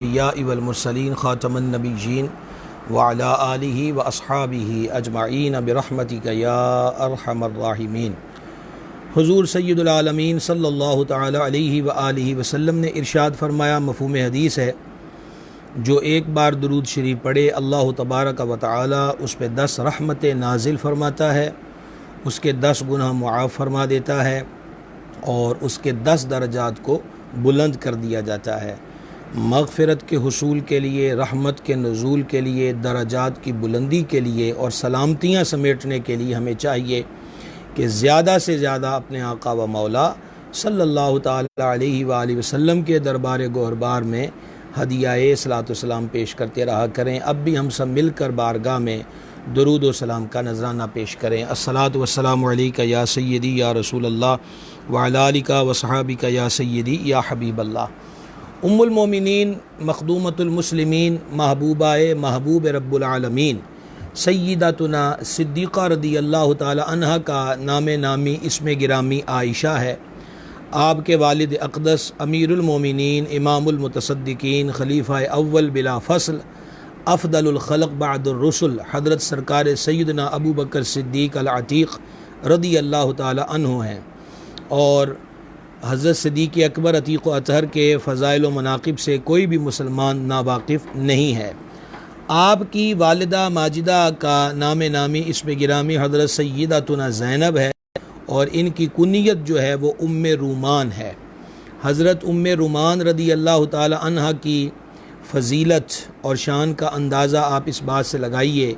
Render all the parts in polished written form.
الانبیاء والمرسلین خاتم النبیین وعلی آلہ واصحابہ اجمعین برحمتک یا ارحم الراحمین۔ حضور سید العالمین صلی اللہ تعالی علیہ وآلہ وسلم نے ارشاد فرمایا، مفہوم حدیث ہے، جو ایک بار درود شریف پڑھے اللہ تبارک و تعالی اس پہ 10 رحمتیں نازل فرماتا ہے، اس کے 10 گناہ معاف فرما دیتا ہے اور اس کے 10 درجات کو بلند کر دیا جاتا ہے۔ مغفرت کے حصول کے لیے، رحمت کے نزول کے لیے، درجات کی بلندی کے لیے اور سلامتیاں سمیٹنے کے لیے ہمیں چاہیے کہ زیادہ سے زیادہ اپنے آقا و مولا صلی اللہ تعالی علیہ وآلہ وسلم کے دربار گوہربار میں ہدیہ صلاۃ و سلام پیش کرتے رہا کریں۔ اب بھی ہم سب مل کر بارگاہ میں درود و سلام کا نذرانہ پیش کریں۔ الصلاۃ والسلام علیک یا سیدی یا رسول اللہ وعلی آلک و صحابک یا سیدی یا حبیب اللہ۔ ام المومنین، مخدومۃ المسلمین، محبوبہ محبوب رب العالمین سیداتنا صدیقہ رضی اللہ تعالی عنہ کا نام نامی اسم گرامی عائشہ ہے۔ آپ کے والد اقدس امیر المومنین، امام المتصدقین، خلیفہ اول بلا فصل، افضل الخلق بعد الرسل، حضرت سرکار سیدنا ابو بکر صدیق العتیق رضی اللہ تعالی عنہ ہیں، اور حضرت صدیق اکبر عتیق و اطہر کے فضائل و مناقب سے کوئی بھی مسلمان ناواقف نہیں ہے۔ آپ کی والدہ ماجدہ کا نام نامی اسم گرامی حضرت سیداتنا زینب ہے، اور ان کی کنیت جو ہے وہ ام رومان ہے۔ حضرت ام رومان رضی اللہ تعالی عنہ کی فضیلت اور شان کا اندازہ آپ اس بات سے لگائیے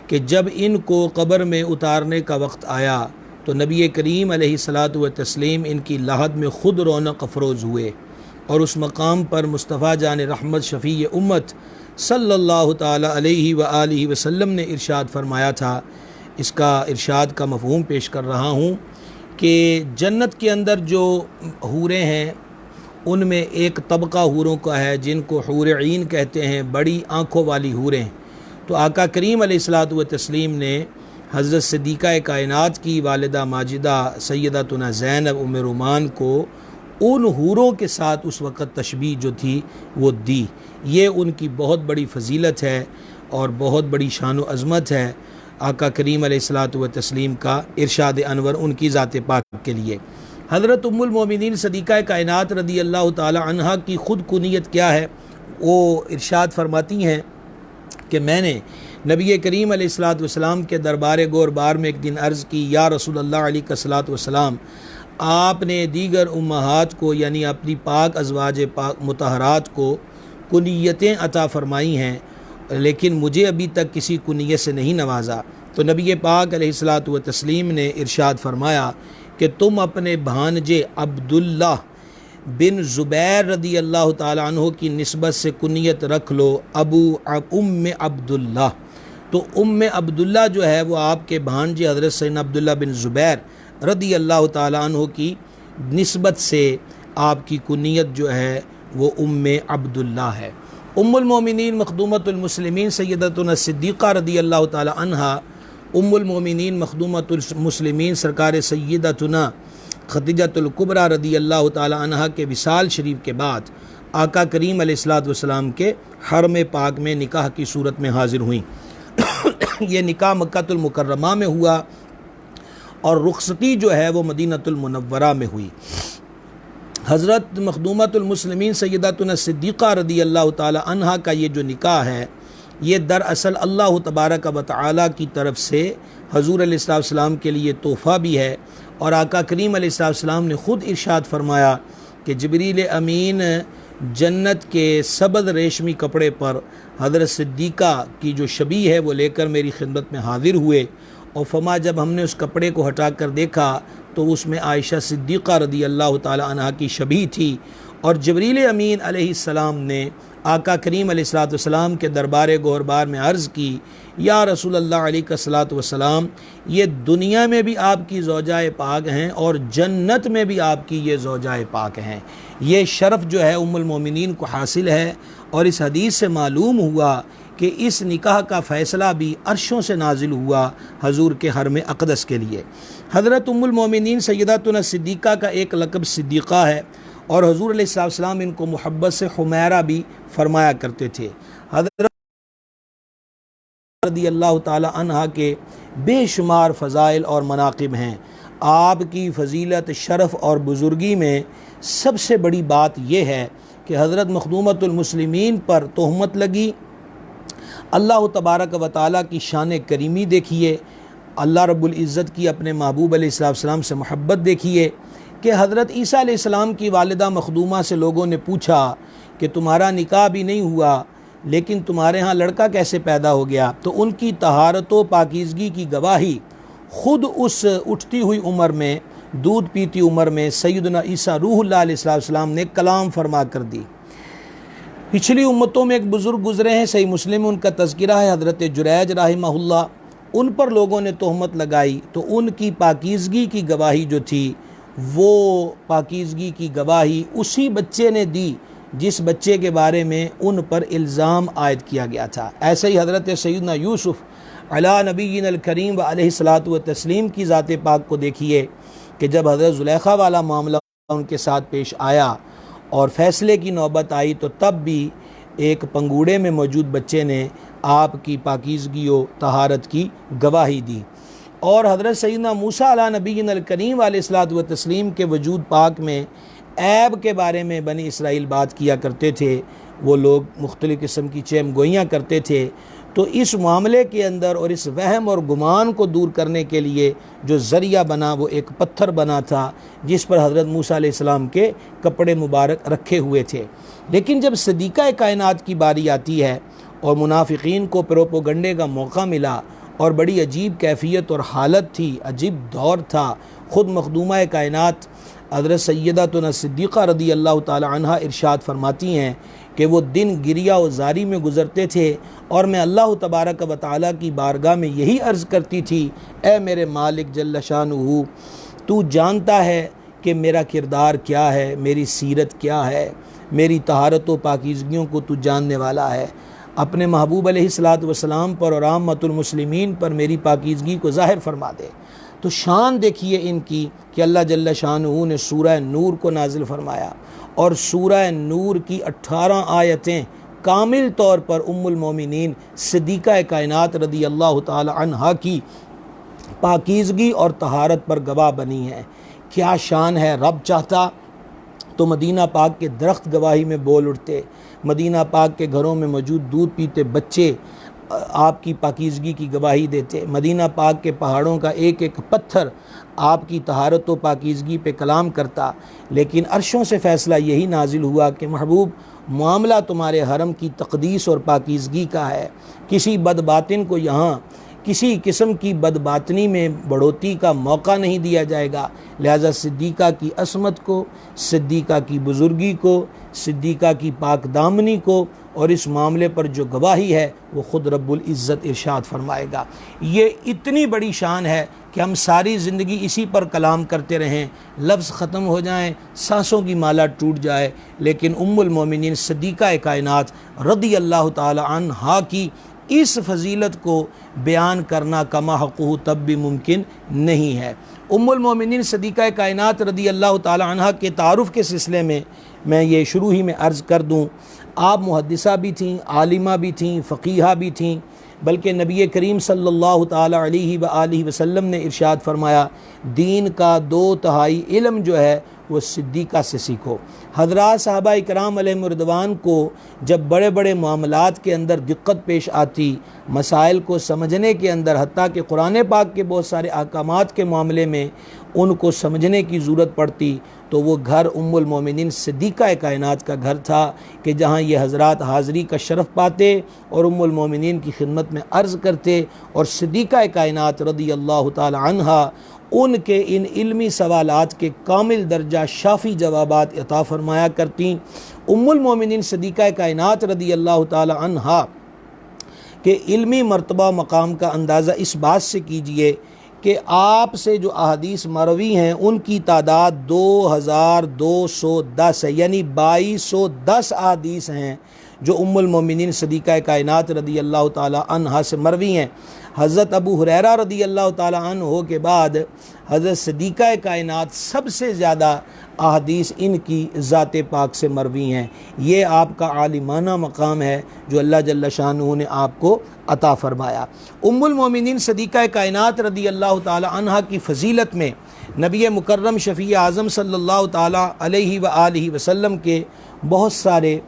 کہ جب ان کو قبر میں اتارنے کا وقت آیا تو نبی کریم علیہ الصلاۃ والتسلیم ان کی لحد میں خود رونق افروز ہوئے، اور اس مقام پر مصطفیٰ جان رحمت شفیع امت صلی اللہ تعالی علیہ وآلہ وسلم نے ارشاد فرمایا تھا۔ اس کا ارشاد کا مفہوم پیش کر رہا ہوں کہ جنت کے اندر جو حوریں ہیں ان میں ایک طبقہ حوروں کا ہے جن کو حور عین کہتے ہیں، بڑی آنکھوں والی حوریں۔ تو آقا کریم علیہ الصلاۃ والتسلیم نے حضرت صدیقہ کائنات کی والدہ ماجدہ سیداتنا زینب ام رومان کو ان حوروں کے ساتھ اس وقت تشبیہ جو تھی وہ دی۔ یہ ان کی بہت بڑی فضیلت ہے اور بہت بڑی شان و عظمت ہے آقا کریم علیہ الصلاۃ والتسلیم کا ارشاد انور ان کی ذات پاک کے لیے۔ حضرت ام المومنین صدیقہ کائنات رضی اللہ تعالی عنہ کی خود کنیت کیا ہے؟ وہ ارشاد فرماتی ہیں کہ میں نے نبی کریم علیہ الصلاۃ والسلام کے دربار گوہربار میں ایک دن عرض کی، یا رسول اللہ علیہ الصلاۃ والسلام، آپ نے دیگر امہات کو یعنی اپنی پاک ازواج پاک مطہرات کو کنیتیں عطا فرمائی ہیں، لیکن مجھے ابھی تک کسی کنیت سے نہیں نوازا۔ تو نبی پاک علیہ الصلاۃ والتسلیم نے ارشاد فرمایا کہ تم اپنے بھانجے عبداللہ بن زبیر رضی اللہ تعالی عنہ کی نسبت سے کنیت رکھ لو ام عبداللہ۔ تو ام عبداللہ جو ہے وہ آپ کے بھانجے حضرت سیدنا عبداللہ بن زبیر رضی اللہ تعالی عنہ کی نسبت سے آپ کی کنیت جو ہے وہ ام عبداللہ ہے۔ ام المومنین مخدومۃ المسلمین سیدتنا صدیقہ رضی اللہ تعالی عنہ، ام المومنین مخدومۃ المسلمین سرکار سیدتنا خدیجۃ الکبریٰ رضی اللہ تعالی عنہ کے وصال شریف کے بعد آقا کریم علیہ الصلاۃ والسلام کے حرم پاک میں نکاح کی صورت میں حاضر ہوئیں۔ یہ نکاح مکہ المکرمہ میں ہوا اور رخصتی جو ہے وہ مدینہ المنورہ میں ہوئی۔ حضرت مخدومۃ المسلمین سیداتنا صدیقہ رضی اللہ تعالی عنہ کا یہ جو نکاح ہے، یہ دراصل اللہ تبارک و تعالی کی طرف سے حضور علیہ السلام کے لیے تحفہ بھی ہے، اور آقا کریم علیہ السلام نے خود ارشاد فرمایا کہ جبریل امین جنت کے سبز ریشمی کپڑے پر حضرت صدیقہ کی جو شبیہ ہے وہ لے کر میری خدمت میں حاضر ہوئے، اور فرمایا جب ہم نے اس کپڑے کو ہٹا کر دیکھا تو اس میں عائشہ صدیقہ رضی اللہ تعالی عنہ کی شبیہ تھی، اور جبریل امین علیہ السلام نے آقا کریم علیہ السلام کے دربار گوہربار میں عرض کی، یا رسول اللہ علیہ الصلاۃ والسلام، یہ دنیا میں بھی آپ کی زوجائے پاک ہیں اور جنت میں بھی آپ کی یہ زوجائے پاک ہیں۔ یہ شرف جو ہے ام المومنین کو حاصل ہے، اور اس حدیث سے معلوم ہوا کہ اس نکاح کا فیصلہ بھی عرشوں سے نازل ہوا حضور کے حرم اقدس کے لیے۔ حضرت ام المومنین سیداتنا صدیقہ کا ایک لقب صدیقہ ہے، اور حضور علیہ السلام ان کو محبت سے حمیرہ بھی فرمایا کرتے تھے۔ حضرت رضی اللہ تعالی عنہ کے بے شمار فضائل اور مناقب ہیں۔ آپ کی فضیلت، شرف اور بزرگی میں سب سے بڑی بات یہ ہے کہ حضرت مخدومۃ المسلمین پر تہمت لگی۔ اللہ تبارک و تعالیٰ کی شان کریمی دیکھیے، اللہ رب العزت کی اپنے محبوب علیہ السلام سے محبت دیکھیے کہ حضرت عیسیٰ علیہ السلام کی والدہ مخدومہ سے لوگوں نے پوچھا کہ تمہارا نکاح بھی نہیں ہوا لیکن تمہارے ہاں لڑکا کیسے پیدا ہو گیا؟ تو ان کی طہارت و پاکیزگی کی گواہی خود اس اٹھتی ہوئی عمر میں، دودھ پیتی عمر میں سیدنا عیسیٰ روح اللہ علیہ السلام نے کلام فرما کر دی۔ پچھلی امتوں میں ایک بزرگ گزرے ہیں، صحیح مسلم میں ان کا تذکرہ ہے، حضرت جریج رحمہ اللہ، ان پر لوگوں نے تہمت لگائی تو ان کی پاکیزگی کی گواہی جو تھی وہ پاکیزگی کی گواہی اسی بچے نے دی جس بچے کے بارے میں ان پر الزام عائد کیا گیا تھا۔ ایسے ہی حضرت سیدنا یوسف علی نبینا الکریم و علیہ الصلاۃ والتسلیم کی ذات پاک کو دیکھیے کہ جب حضرت زلیخا والا معاملہ ان کے ساتھ پیش آیا اور فیصلے کی نوبت آئی تو تب بھی ایک پنگوڑے میں موجود بچے نے آپ کی پاکیزگی و طہارت کی گواہی دی۔ اور حضرت سیدنا موسیٰ علی نبینا الکریم علیہ الصلاۃ والتسلیم کے وجود پاک میں عیب کے بارے میں بنی اسرائیل بات کیا کرتے تھے، وہ لوگ مختلف قسم کی چیم گوئیاں کرتے تھے، تو اس معاملے کے اندر اور اس وہم اور گمان کو دور کرنے کے لیے جو ذریعہ بنا وہ ایک پتھر بنا تھا جس پر حضرت موسیٰ علیہ السلام کے کپڑے مبارک رکھے ہوئے تھے۔ لیکن جب صدیقہ کائنات کی باری آتی ہے اور منافقین کو پروپوگنڈے کا موقع ملا اور بڑی عجیب کیفیت اور حالت تھی، عجیب دور تھا، خود مخدومہ کائنات حضرت سیدتنا صدیقہ رضی اللہ تعالی عنہ ارشاد فرماتی ہیں کہ وہ دن گریہ و زاری میں گزرتے تھے اور میں اللہ تبارک و تعالیٰ کی بارگاہ میں یہی عرض کرتی تھی، اے میرے مالک جل شانہ، تو جانتا ہے کہ میرا کردار کیا ہے، میری سیرت کیا ہے، میری طہارت و پاکیزگیوں کو تو جاننے والا ہے، اپنے محبوب علیہ الصلاۃ والسلام پر اور عامۃ المسلمین پر میری پاکیزگی کو ظاہر فرما دے۔ تو شان دیکھیے ان کی کہ اللہ جل شانہ نے سورہ نور کو نازل فرمایا اور سورہ نور کی 18 آیتیں کامل طور پر ام المومنین صدیقہ کائنات رضی اللہ تعالی عنہا کی پاکیزگی اور طہارت پر گواہ بنی ہیں۔ کیا شان ہے! رب چاہتا تو مدینہ پاک کے درخت گواہی میں بول اٹھتے، مدینہ پاک کے گھروں میں موجود دودھ پیتے بچے آپ کی پاکیزگی کی گواہی دیتے، مدینہ پاک کے پہاڑوں کا ایک ایک پتھر آپ کی طہارت و پاکیزگی پہ کلام کرتا۔ لیکن عرشوں سے فیصلہ یہی نازل ہوا کہ محبوب معاملہ تمہارے حرم کی تقدیس اور پاکیزگی کا ہے، کسی بد باطن کو یہاں کسی قسم کی بد باطنی میں بڑھوتی کا موقع نہیں دیا جائے گا، لہذا صدیقہ کی عصمت کو، صدیقہ کی بزرگی کو، صدیقہ کی پاک دامنی کو اور اس معاملے پر جو گواہی ہے وہ خود رب العزت ارشاد فرمائے گا۔ یہ اتنی بڑی شان ہے کہ ہم ساری زندگی اسی پر کلام کرتے رہیں، لفظ ختم ہو جائیں، سانسوں کی مالا ٹوٹ جائے، لیکن ام المومنین صدیقہ کائنات رضی اللہ تعالی عنہا کی اس فضیلت کو بیان کرنا کما حقہ تب بھی ممکن نہیں ہے۔ ام المومنین صدیقہ کائنات رضی اللہ تعالی عنہا کے تعارف کے سلسلے میں یہ شروع ہی میں عرض کر دوں، آپ محدثہ بھی تھیں، عالمہ بھی تھیں، فقیہہ بھی تھیں، بلکہ نبی کریم صلی اللہ تعالی علیہ وآلہ وسلم نے ارشاد فرمایا دین کا 2/3 علم جو ہے وہ صدیقہ سے سیکھو۔ حضرات صحابہ اکرام علیہم رضوان کو جب بڑے بڑے معاملات کے اندر دقت پیش آتی، مسائل کو سمجھنے کے اندر، حتیٰ کہ قرآن پاک کے بہت سارے احکامات کے معاملے میں ان کو سمجھنے کی ضرورت پڑتی، تو وہ گھر ام المومنین صدیقہ کائنات کا گھر تھا کہ جہاں یہ حضرات حاضری کا شرف پاتے اور ام المومنین کی خدمت میں عرض کرتے اور صدیقہ کائنات رضی اللہ تعالی عنہا ان کے ان علمی سوالات کے کامل درجہ شافی جوابات عطا فرمایا کرتی۔ ام المومنین صدیقہ کائنات رضی اللہ تعالی عنہا کے علمی مرتبہ مقام کا اندازہ اس بات سے کیجئے کہ آپ سے جو احادیث مروی ہیں ان کی تعداد 2210 ہے، یعنی 2210 احادیث ہیں جو ام المومنین صدیقہ کائنات رضی اللہ تعالی عنہا سے مروی ہیں۔ حضرت ابو ہریرہ رضی اللہ تعالی عنہ کے بعد حضرت صدیقہ کائنات سب سے زیادہ احادیث ان کی ذات پاک سے مروی ہیں۔ یہ آپ کا عالمانہ مقام ہے جو اللہ جل شانہ نے آپ کو عطا فرمایا۔ ام المومنین صدیقہ کائنات رضی اللہ تعالی عنہا کی فضیلت میں نبی مکرم شفیع اعظم صلی اللہ تعالی علیہ وآلہ وسلم کے بہت سارے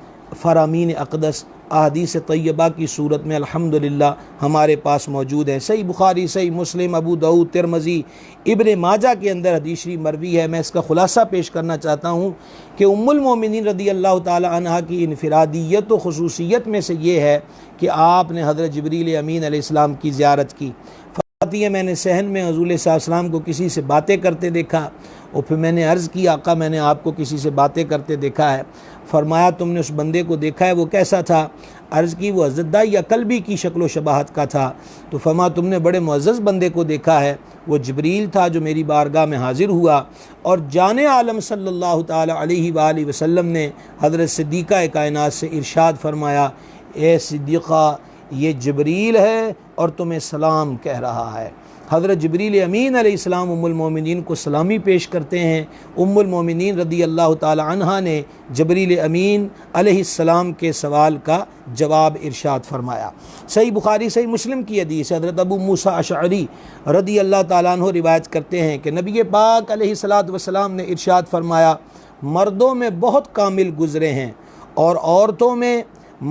فرامین اقدس احادیث طیبہ کی صورت میں الحمدللہ ہمارے پاس موجود ہیں۔ صحیح بخاری، صحیح مسلم، ابو داؤد، ترمذی، ابن ماجہ کے اندر حدیث شریف مروی ہے۔ میں اس کا خلاصہ پیش کرنا چاہتا ہوں کہ ام المومنین رضی اللہ تعالی عنہا کی انفرادیت و خصوصیت میں سے یہ ہے کہ آپ نے حضرت جبریل امین علیہ السلام کی زیارت کی۔ فرماتی ہے میں نے صحن میں حضور صلی اللہ علیہ وسلم کو کسی سے باتیں کرتے دیکھا، اور پھر میں نے عرض کی آقا میں نے آپ کو کسی سے باتیں کرتے دیکھا ہے۔ فرمایا تم نے اس بندے کو دیکھا ہے، وہ کیسا تھا؟ عرض کی وہ حضرت دائی یا کلبی کی شکل و شباہت کا تھا۔ تو فرمایا تم نے بڑے معزز بندے کو دیکھا ہے، وہ جبریل تھا جو میری بارگاہ میں حاضر ہوا، اور جان عالم صلی اللہ تعالی علیہ وآلہ وسلم نے حضرت صدیقہ کائنات سے ارشاد فرمایا اے صدیقہ یہ جبریل ہے اور تمہیں سلام کہہ رہا ہے۔ حضرت جبریل امین علیہ السلام ام المومنین کو سلامی پیش کرتے ہیں۔ ام المومنین رضی اللہ تعالی عنہا نے جبریل امین علیہ السلام کے سوال کا جواب ارشاد فرمایا۔ صحیح بخاری صحیح مسلم کی حدیث حضرت ابو موسیٰ اشعری رضی اللہ تعالیٰ عنہ روایت کرتے ہیں کہ نبی پاک علیہ السلام نے ارشاد فرمایا مردوں میں بہت کامل گزرے ہیں اور عورتوں میں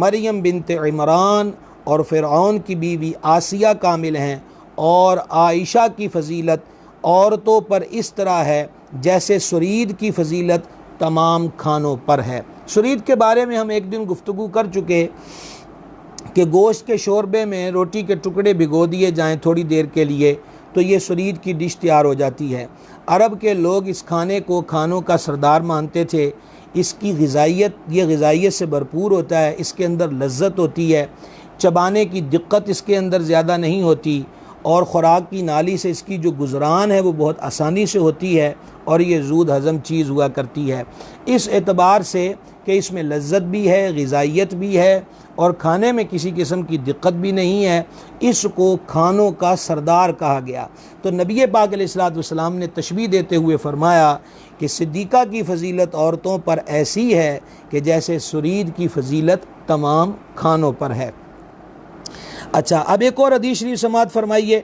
مریم بنت عمران اور فرعون کی بیوی آسیہ کامل ہیں، اور عائشہ کی فضیلت عورتوں پر اس طرح ہے جیسے سرید کی فضیلت تمام کھانوں پر ہے۔ سرید کے بارے میں ہم ایک دن گفتگو کر چکے کہ گوشت کے شوربے میں روٹی کے ٹکڑے بھگو دیے جائیں تھوڑی دیر کے لیے تو یہ سرید کی ڈش تیار ہو جاتی ہے۔ عرب کے لوگ اس کھانے کو کھانوں کا سردار مانتے تھے۔ اس کی یہ غذائیت سے بھرپور ہوتا ہے، اس کے اندر لذت ہوتی ہے، چبانے کی دقت اس کے اندر زیادہ نہیں ہوتی، اور خوراک کی نالی سے اس کی جو گزران ہے وہ بہت آسانی سے ہوتی ہے، اور یہ زود ہضم چیز ہوا کرتی ہے۔ اس اعتبار سے کہ اس میں لذت بھی ہے، غذائیت بھی ہے، اور کھانے میں کسی قسم کی دقت بھی نہیں ہے، اس کو کھانوں کا سردار کہا گیا۔ تو نبی پاک علیہ السلام نے تشبیہ دیتے ہوئے فرمایا کہ صدیقہ کی فضیلت عورتوں پر ایسی ہے کہ جیسے سرید کی فضیلت تمام کھانوں پر ہے۔ اچھا، اب ایک اور حدیث شریف سماعت فرمائیے۔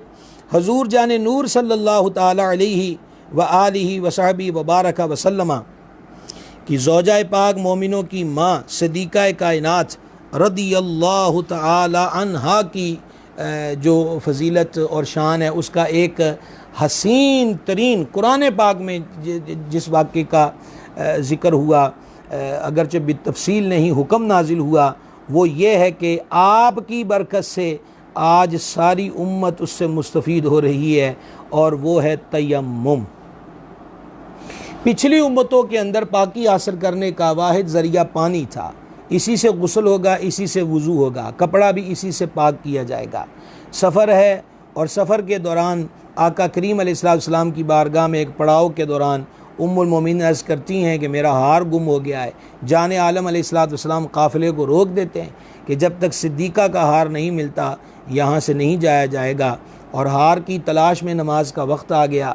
حضور جان نور صلی اللہ تعالی علیہ وآلہ وصحبہ وبارک وسلم کی زوجہ پاک مومنوں کی ماں صدیقہ کائنات رضی اللہ تعالی عنہا کی جو فضیلت اور شان ہے اس کا ایک حسین ترین قرآن پاک میں جس واقعے کا ذکر ہوا، اگرچہ بالتفصیل نہیں حکم نازل ہوا، وہ یہ ہے کہ آپ کی برکت سے آج ساری امت اس سے مستفید ہو رہی ہے، اور وہ ہے تیمم۔ پچھلی امتوں کے اندر پاکی حاصل کرنے کا واحد ذریعہ پانی تھا، اسی سے غسل ہوگا، اسی سے وضو ہوگا، کپڑا بھی اسی سے پاک کیا جائے گا۔ سفر ہے، اور سفر کے دوران آقا کریم علیہ السلام کی بارگاہ میں ایک پڑاؤ کے دوران ام المومنین عرض کرتی ہیں کہ میرا ہار گم ہو گیا ہے۔ جان عالم علیہ السلام قافلے کو روک دیتے ہیں کہ جب تک صدیقہ کا ہار نہیں ملتا یہاں سے نہیں جایا جائے گا، اور ہار کی تلاش میں نماز کا وقت آ گیا،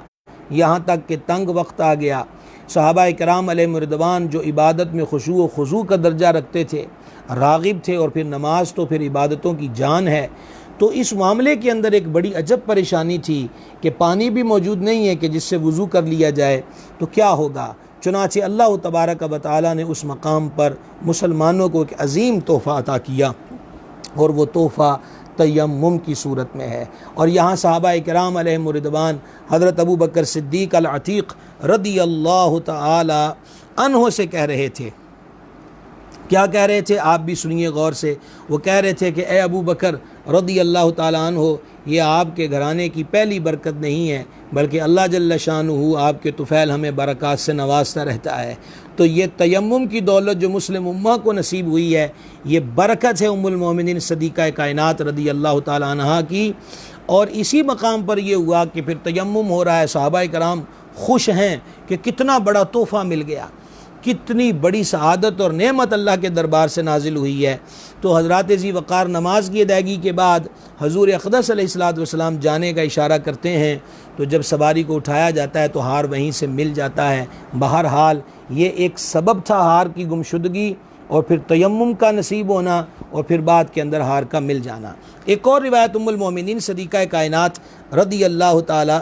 یہاں تک کہ تنگ وقت آ گیا۔ صحابہ کرام علیہ مردوان جو عبادت میں خشوع و خضوع کا درجہ رکھتے تھے، راغب تھے، اور پھر نماز تو پھر عبادتوں کی جان ہے، تو اس معاملے کے اندر ایک بڑی عجب پریشانی تھی کہ پانی بھی موجود نہیں ہے کہ جس سے وضو کر لیا جائے، تو کیا ہوگا؟ چنانچہ اللہ تبارک و تعالی نے اس مقام پر مسلمانوں کو ایک عظیم تحفہ عطا کیا، اور وہ تحفہ تیمم کی صورت میں ہے۔ اور یہاں صحابہ کرام علیہ رضوان حضرت ابو بکر صدیق العتیق رضی اللہ تعالی عنہ سے کہہ رہے تھے، کیا کہہ رہے تھے آپ بھی سنیے غور سے۔ وہ کہہ رہے تھے کہ اے ابو بکر رضی اللہ تعالیٰ عنہ، یہ آپ کے گھرانے کی پہلی برکت نہیں ہے، بلکہ اللہ جل شانہ آپ کے طفیل ہمیں برکات سے نوازتا رہتا ہے۔ تو یہ تیمم کی دولت جو مسلم امہ کو نصیب ہوئی ہے، یہ برکت ہے ام المومنین صدیقہ کائنات رضی اللہ تعالیٰ عنہا کی۔ اور اسی مقام پر یہ ہوا کہ پھر تیمم ہو رہا ہے، صحابہ کرام خوش ہیں کہ کتنا بڑا تحفہ مل گیا۔ کتنی بڑی سعادت اور نعمت اللہ کے دربار سے نازل ہوئی ہے۔ تو حضرات ذی وقار نماز کی ادائیگی کے بعد حضور اقدس علیہ الصلوۃ والسلام جانے کا اشارہ کرتے ہیں، تو جب سواری کو اٹھایا جاتا ہے تو ہار وہیں سے مل جاتا ہے۔ بہرحال یہ ایک سبب تھا ہار کی گمشدگی، اور پھر تیمم کا نصیب ہونا، اور پھر بعد کے اندر ہار کا مل جانا۔ ایک اور روایت ام المومنین صدیقہ کائنات رضی اللہ تعالی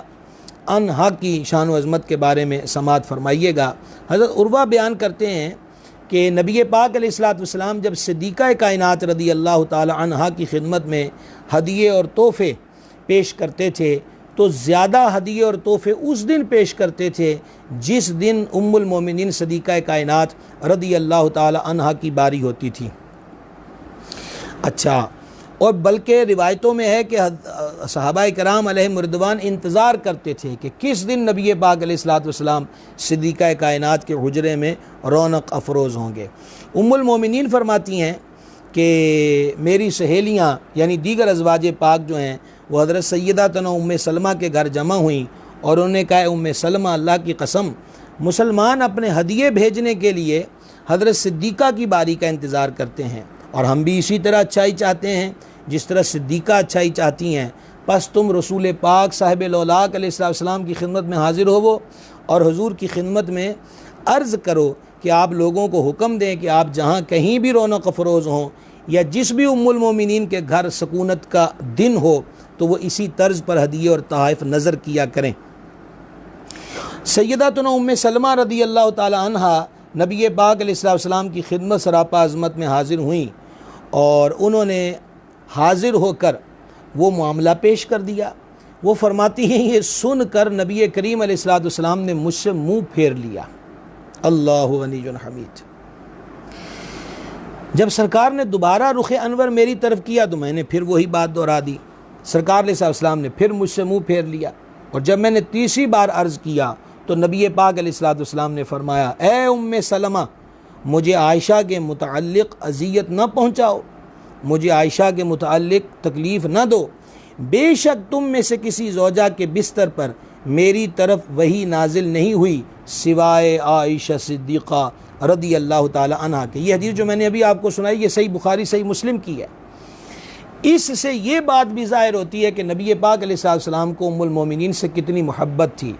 عنہا کی شان و عظمت کے بارے میں سماعت فرمائیے گا۔ حضرت عروہ بیان کرتے ہیں کہ نبی پاک علیہ الصلوۃ والسلام جب صدیقہ کائنات رضی اللہ تعالی عنہا کی خدمت میں ہدیے اور تحفے پیش کرتے تھے تو زیادہ ہدیے اور تحفے اس دن پیش کرتے تھے جس دن ام المومنین صدیقہ کائنات رضی اللہ تعالی عنہا کی باری ہوتی تھی۔ اچھا، اور بلکہ روایتوں میں ہے کہ صحابہ کرام علیہم رضوان انتظار کرتے تھے کہ کس دن نبی پاک علیہ الصلوۃ والسلام صدیقہ کائنات کے حجرے میں رونق افروز ہوں گے۔ ام المومنین فرماتی ہیں کہ میری سہیلیاں یعنی دیگر ازواج پاک جو ہیں وہ حضرت سیداتنا ام سلمہ کے گھر جمع ہوئیں، اور انہوں نے کہا ام سلمہ اللہ کی قسم، مسلمان اپنے ہدیے بھیجنے کے لیے حضرت صدیقہ کی باری کا انتظار کرتے ہیں، اور ہم بھی اسی طرح اچھائی چاہتے ہیں جس طرح صدیقہ اچھائی چاہتی ہیں۔ پس تم رسول پاک صاحب الاولاق علیہ السلام کی خدمت میں حاضر ہوو اور حضور کی خدمت میں عرض کرو کہ آپ لوگوں کو حکم دیں کہ آپ جہاں کہیں بھی رونق افروز ہوں یا جس بھی ام المومنین کے گھر سکونت کا دن ہو تو وہ اسی طرز پر ہدیے اور تحائف نظر کیا کریں۔ سیداتنا ام سلمہ رضی اللہ تعالی عنہا نبی پاک علیہ السلام کی خدمت سراپا عظمت میں حاضر ہوئیں، اور انہوں نے حاضر ہو کر وہ معاملہ پیش کر دیا۔ وہ فرماتی ہیں یہ سن کر نبی کریم علیہ السلام نے مجھ سے منہ پھیر لیا۔ اللہ غنی حمید۔ جب سرکار نے دوبارہ رخ انور میری طرف کیا تو میں نے پھر وہی بات دہرا دی۔ سرکار علیہ السلام نے پھر مجھ سے منہ پھیر لیا، اور جب میں نے تیسری بار عرض کیا تو نبی پاک علیہ السلام نے فرمایا اے ام سلمہ، مجھے عائشہ کے متعلق اذیت نہ پہنچاؤ، مجھے عائشہ کے متعلق تکلیف نہ دو، بے شک تم میں سے کسی زوجہ کے بستر پر میری طرف وہی نازل نہیں ہوئی سوائے عائشہ صدیقہ رضی اللہ تعالی عنہا کے۔ یہ حدیث جو میں نے ابھی آپ کو سنائی یہ صحیح بخاری صحیح مسلم کی ہے۔ اس سے یہ بات بھی ظاہر ہوتی ہے کہ نبی پاک علیہ السلام کو ام المومنین سے کتنی محبت تھی۔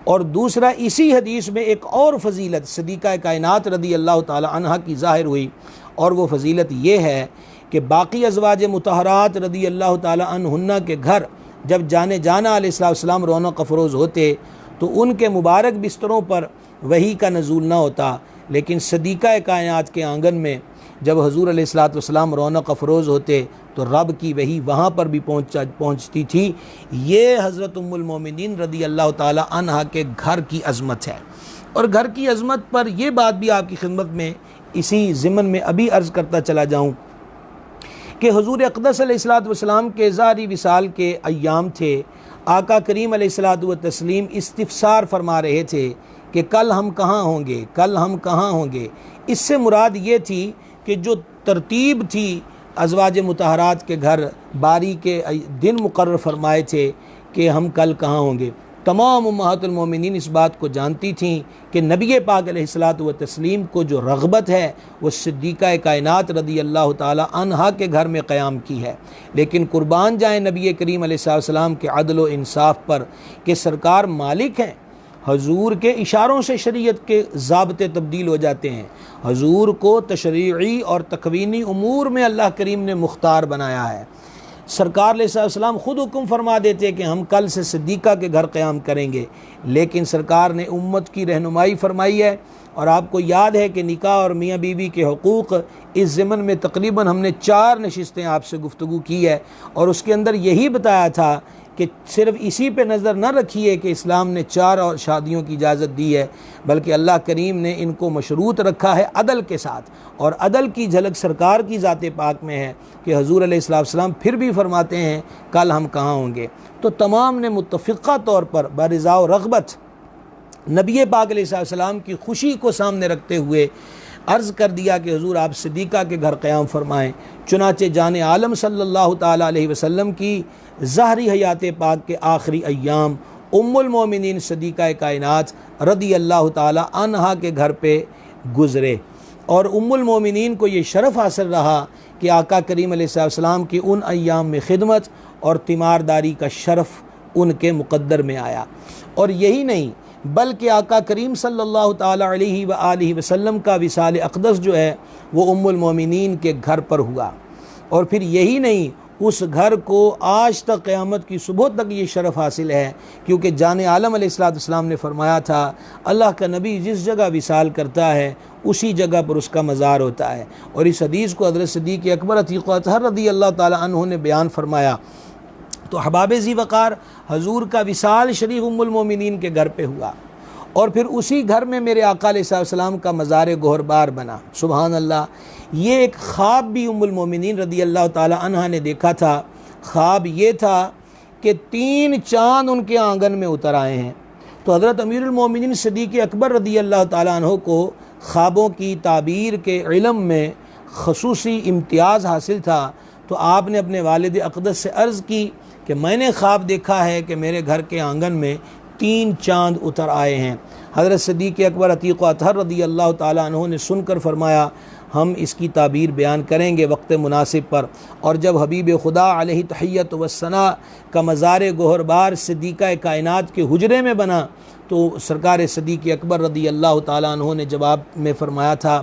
اور دوسرا اسی حدیث میں ایک اور فضیلت صدیقہ کائنات رضی اللہ تعالی عنہا کی ظاہر ہوئی، اور وہ فضیلت یہ ہے کہ باقی ازواج مطہرات رضی اللہ تعالی عنہن کے گھر جب جانا علیہ السلام رونق افروز ہوتے تو ان کے مبارک بستروں پر وحی کا نزول نہ ہوتا، لیکن صدیقہ کائنات کے آنگن میں جب حضور علیہ السلام رونق افروز ہوتے تو رب کی وحی وہاں پر بھی پہنچتی تھی۔ یہ حضرت ام المومنین رضی اللہ تعالی عنہا کے گھر کی عظمت ہے۔ اور گھر کی عظمت پر یہ بات بھی آپ کی خدمت میں اسی ضمن میں ابھی عرض کرتا چلا جاؤں کہ حضور اقدس علیہ السلام کے ظاہری وصال کے ایام تھے۔ آقا کریم علیہ السلام استفسار فرما رہے تھے کہ کل ہم کہاں ہوں گے، کل ہم کہاں ہوں گے۔ اس سے مراد یہ تھی کہ جو ترتیب تھی ازواج مطہرات کے گھر باری کے دن مقرر فرمائے تھے کہ ہم کل کہاں ہوں گے، تمام امہات المومنین اس بات کو جانتی تھیں کہ نبی پاک علیہ السلام کو جو رغبت ہے وہ صدیقہ کائنات رضی اللہ تعالی عنہا کے گھر میں قیام کی ہے۔ لیکن قربان جائیں نبی کریم علیہ السلام کے عدل و انصاف پر کہ سرکار مالک ہیں، حضور کے اشاروں سے شریعت کے ضابطے تبدیل ہو جاتے ہیں۔ حضور کو تشریعی اور تکوینی امور میں اللہ کریم نے مختار بنایا ہے۔ سرکار علیہ السلام خود حکم فرما دیتے کہ ہم کل سے صدیقہ کے گھر قیام کریں گے، لیکن سرکار نے امت کی رہنمائی فرمائی ہے۔ اور آپ کو یاد ہے کہ نکاح اور میاں بیوی کے حقوق اس ضمن میں تقریباً ہم نے 4 نشستیں آپ سے گفتگو کی ہے، اور اس کے اندر یہی بتایا تھا کہ صرف اسی پہ نظر نہ رکھیے کہ اسلام نے 4 اور شادیوں کی اجازت دی ہے، بلکہ اللہ کریم نے ان کو مشروط رکھا ہے عدل کے ساتھ، اور عدل کی جھلک سرکار کی ذات پاک میں ہے کہ حضور علیہ السلام پھر بھی فرماتے ہیں کل ہم کہاں ہوں گے۔ تو تمام نے متفقہ طور پر برضا و رغبت نبی پاک علیہ السلام کی خوشی کو سامنے رکھتے ہوئے عرض کر دیا کہ حضور آپ صدیقہ کے گھر قیام فرمائیں۔ چنانچہ جان عالم صلی اللہ تعالیٰ علیہ وسلم کی ظاہری حیات پاک کے آخری ایام ام المومنین صدیقہ کائنات رضی اللہ تعالیٰ عنہا کے گھر پہ گزرے۔ اور ام المومنین کو یہ شرف حاصل رہا کہ آقا کریم علیہ السلام کی ان ایام میں خدمت اور تیمارداری کا شرف ان کے مقدر میں آیا۔ اور یہی نہیں بلکہ آقا کریم صلی اللہ تعالی علیہ وآلہ وسلم کا وصال اقدس جو ہے وہ ام المومنین کے گھر پر ہوا۔ اور پھر یہی نہیں، اس گھر کو آج تک قیامت کی صبح تک یہ شرف حاصل ہے، کیونکہ جان عالم علیہ السلام نے فرمایا تھا اللہ کا نبی جس جگہ وصال کرتا ہے اسی جگہ پر اس کا مزار ہوتا ہے۔ اور اس حدیث کو حضرت صدیق اکبر عتیق اطہر رضی اللہ تعالی عنہ نے بیان فرمایا۔ تو احباب ذی وقار، حضور کا وصال شریف ام المومنین کے گھر پہ ہوا، اور پھر اسی گھر میں میرے آقا علیہ السلام کا مزار گہربار بنا۔ سبحان اللہ، یہ ایک خواب بھی ام المومنین رضی اللہ تعالی عنہ نے دیکھا تھا۔ خواب یہ تھا کہ 3 چاند ان کے آنگن میں اتر آئے ہیں۔ تو حضرت امیر المومنین صدیق اکبر رضی اللہ تعالی عنہ کو خوابوں کی تعبیر کے علم میں خصوصی امتیاز حاصل تھا۔ تو آپ نے اپنے والد اقدس سے عرض کی کہ میں نے خواب دیکھا ہے کہ میرے گھر کے آنگن میں 3 چاند اتر آئے ہیں۔ حضرت صدیق اکبر عتیق اطہر رضی اللہ تعالیٰ عنہ نے سن کر فرمایا ہم اس کی تعبیر بیان کریں گے وقت مناسب پر۔ اور جب حبیب خدا علیہ تحیت والثناء کا مزار گہربار صدیقہ کائنات کے حجرے میں بنا تو سرکار صدیق اکبر رضی اللہ تعالیٰ عنہ نے جواب میں فرمایا تھا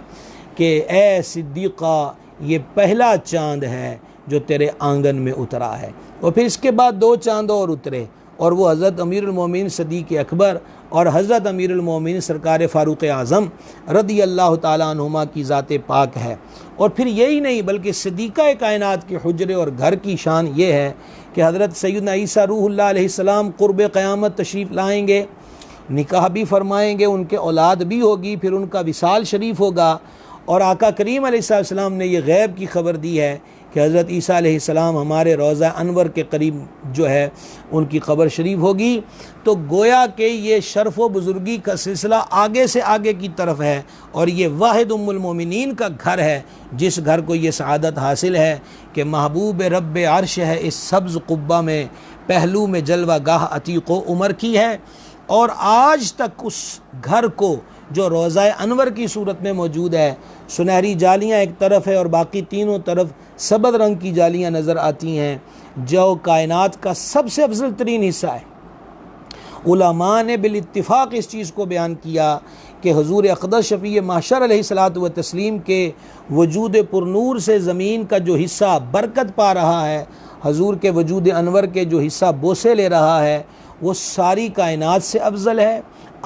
کہ اے صدیقہ، یہ پہلا چاند ہے جو تیرے آنگن میں اترا ہے۔ اور پھر اس کے بعد 2 چاند اور اترے، اور وہ حضرت امیر المومنین صدیق اکبر اور حضرت امیر المومنین سرکار فاروق اعظم رضی اللہ تعالیٰ عنہما کی ذات پاک ہے۔ اور پھر یہی نہیں بلکہ صدیقہ کائنات کے حجرے اور گھر کی شان یہ ہے کہ حضرت سیدنا عیسیٰ روح اللہ علیہ السلام قرب قیامت تشریف لائیں گے، نکاح بھی فرمائیں گے، ان کے اولاد بھی ہوگی، پھر ان کا وصال شریف ہوگا۔ اور آقا کریم علیہ السلام نے یہ غیب کی خبر دی ہے کہ حضرت عیسیٰ علیہ السلام ہمارے روضہ انور کے قریب جو ہے ان کی قبر شریف ہوگی۔ تو گویا کہ یہ شرف و بزرگی کا سلسلہ آگے سے آگے کی طرف ہے، اور یہ واحد ام المومنین کا گھر ہے جس گھر کو یہ سعادت حاصل ہے کہ محبوب رب عرش ہے اس سبز قبہ میں، پہلو میں جلوہ گاہ عتیق و عمر کی ہے۔ اور آج تک اس گھر کو جو روضہ انور کی صورت میں موجود ہے، سنہری جالیاں ایک طرف ہے اور باقی تینوں طرف سبز رنگ کی جالیاں نظر آتی ہیں، جو کائنات کا سب سے افضل ترین حصہ ہے۔ علماء نے بالاتفاق اس چیز کو بیان کیا کہ حضور اقدس شفیع محشر علیہ الصلوۃ والتسلیم کے وجود پرنور سے زمین کا جو حصہ برکت پا رہا ہے، حضور کے وجود انور کے جو حصہ بوسے لے رہا ہے، وہ ساری کائنات سے افضل ہے،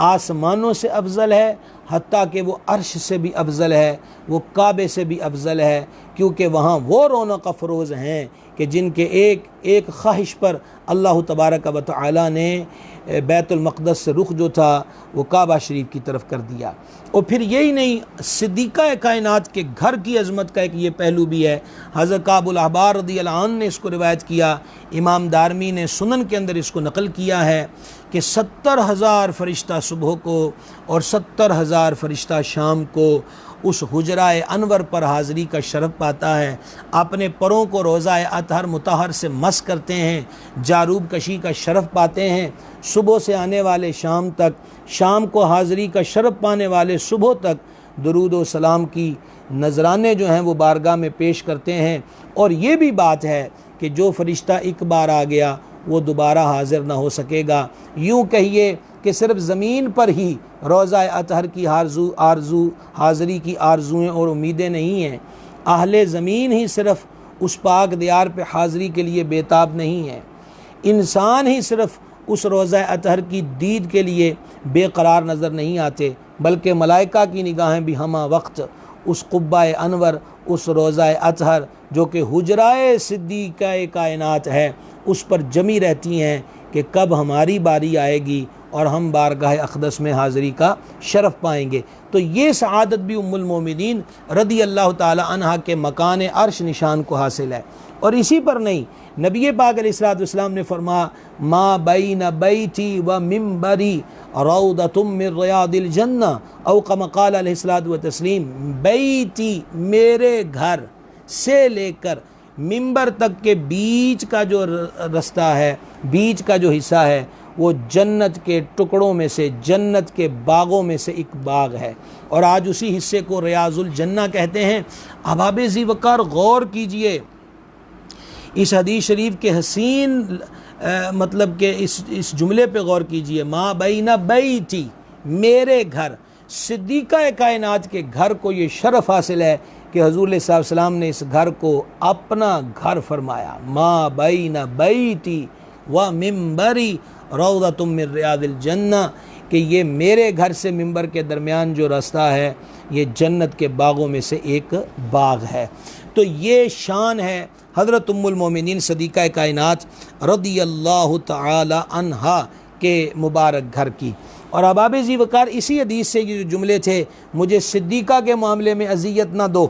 آسمانوں سے افضل ہے، حتیٰ کہ وہ عرش سے بھی افضل ہے، وہ کعبے سے بھی افضل ہے، کیونکہ وہاں وہ رونق افروز ہیں کہ جن کے ایک ایک خواہش پر اللہ تبارک و تعالی نے بیت المقدس سے رخ جو تھا وہ کعبہ شریف کی طرف کر دیا۔ اور پھر یہی نہیں، صدیقہ کائنات کے گھر کی عظمت کا ایک یہ پہلو بھی ہے۔ حضرت کعب الاحبار رضی اللہ عنہ نے اس کو روایت کیا، امام دارمی نے سنن کے اندر اس کو نقل کیا ہے کہ 70,000 فرشتہ صبح کو اور 70,000 فرشتہ شام کو اس حجرہ انور پر حاضری کا شرف پاتا ہے، اپنے پروں کو روضہ اطہر مطہر سے مس کرتے ہیں، جاروب کشی کا شرف پاتے ہیں، صبح سے آنے والے شام تک، شام کو حاضری کا شرف پانے والے صبح تک درود و سلام کی نذرانے جو ہیں وہ بارگاہ میں پیش کرتے ہیں۔ اور یہ بھی بات ہے کہ جو فرشتہ ایک بار آ گیا وہ دوبارہ حاضر نہ ہو سکے گا۔ یوں کہیے کہ صرف زمین پر ہی روضہ اطہر کی حاضری کی آرزویں اور امیدیں نہیں ہیں، اہل زمین ہی صرف اس پاک دیار پہ حاضری کے لیے بیتاب نہیں ہے، انسان ہی صرف اس روضہ اطہر کی دید کے لیے بے قرار نظر نہیں آتے، بلکہ ملائکہ کی نگاہیں بھی ہمہ وقت اس قبہ انور، اس روضہ اطہر جو کہ حجرہ صدیقہ کائنات ہے، اس پر جمی رہتی ہیں کہ کب ہماری باری آئے گی اور ہم بارگاہ اقدس میں حاضری کا شرف پائیں گے۔ تو یہ سعادت بھی ام المومنین رضی اللہ تعالی عنہا کے مکان عرش نشان کو حاصل ہے۔ اور اسی پر نہیں، نبی پاک علیہ السلام نے فرمایا ما بین بیتی و منبری روضۃ من ریاض الجنہ، او کما قال علیہ الصلوۃ والتسلیم، بیتی میرے گھر سے لے کر منبر تک کے بیچ کا جو رستہ ہے، بیچ کا جو حصہ ہے، وہ جنت کے ٹکڑوں میں سے، جنت کے باغوں میں سے ایک باغ ہے، اور آج اسی حصے کو ریاض الجنہ کہتے ہیں۔ احباب ذی وقار غور کیجئے اس حدیث شریف کے حسین مطلب کہ اس جملے پہ غور کیجئے، ما بین بیتی، میرے گھر، صدیقہ کائنات کے گھر کو یہ شرف حاصل ہے کہ حضور صلی اللہ علیہ وسلم نے اس گھر کو اپنا گھر فرمایا۔ ما بین بیتی و ممبری روضۃ من ریاض الجنہ، کہ یہ میرے گھر سے ممبر کے درمیان جو راستہ ہے یہ جنت کے باغوں میں سے ایک باغ ہے۔ تو یہ شان ہے حضرت ام المومنین صدیقہ کائنات رضی اللہ تعالی عنہا کے مبارک گھر کی۔ اور احباب ذی وقار اسی حدیث سے یہ جو جملے تھے، مجھے صدیقہ کے معاملے میں اذیت نہ دو،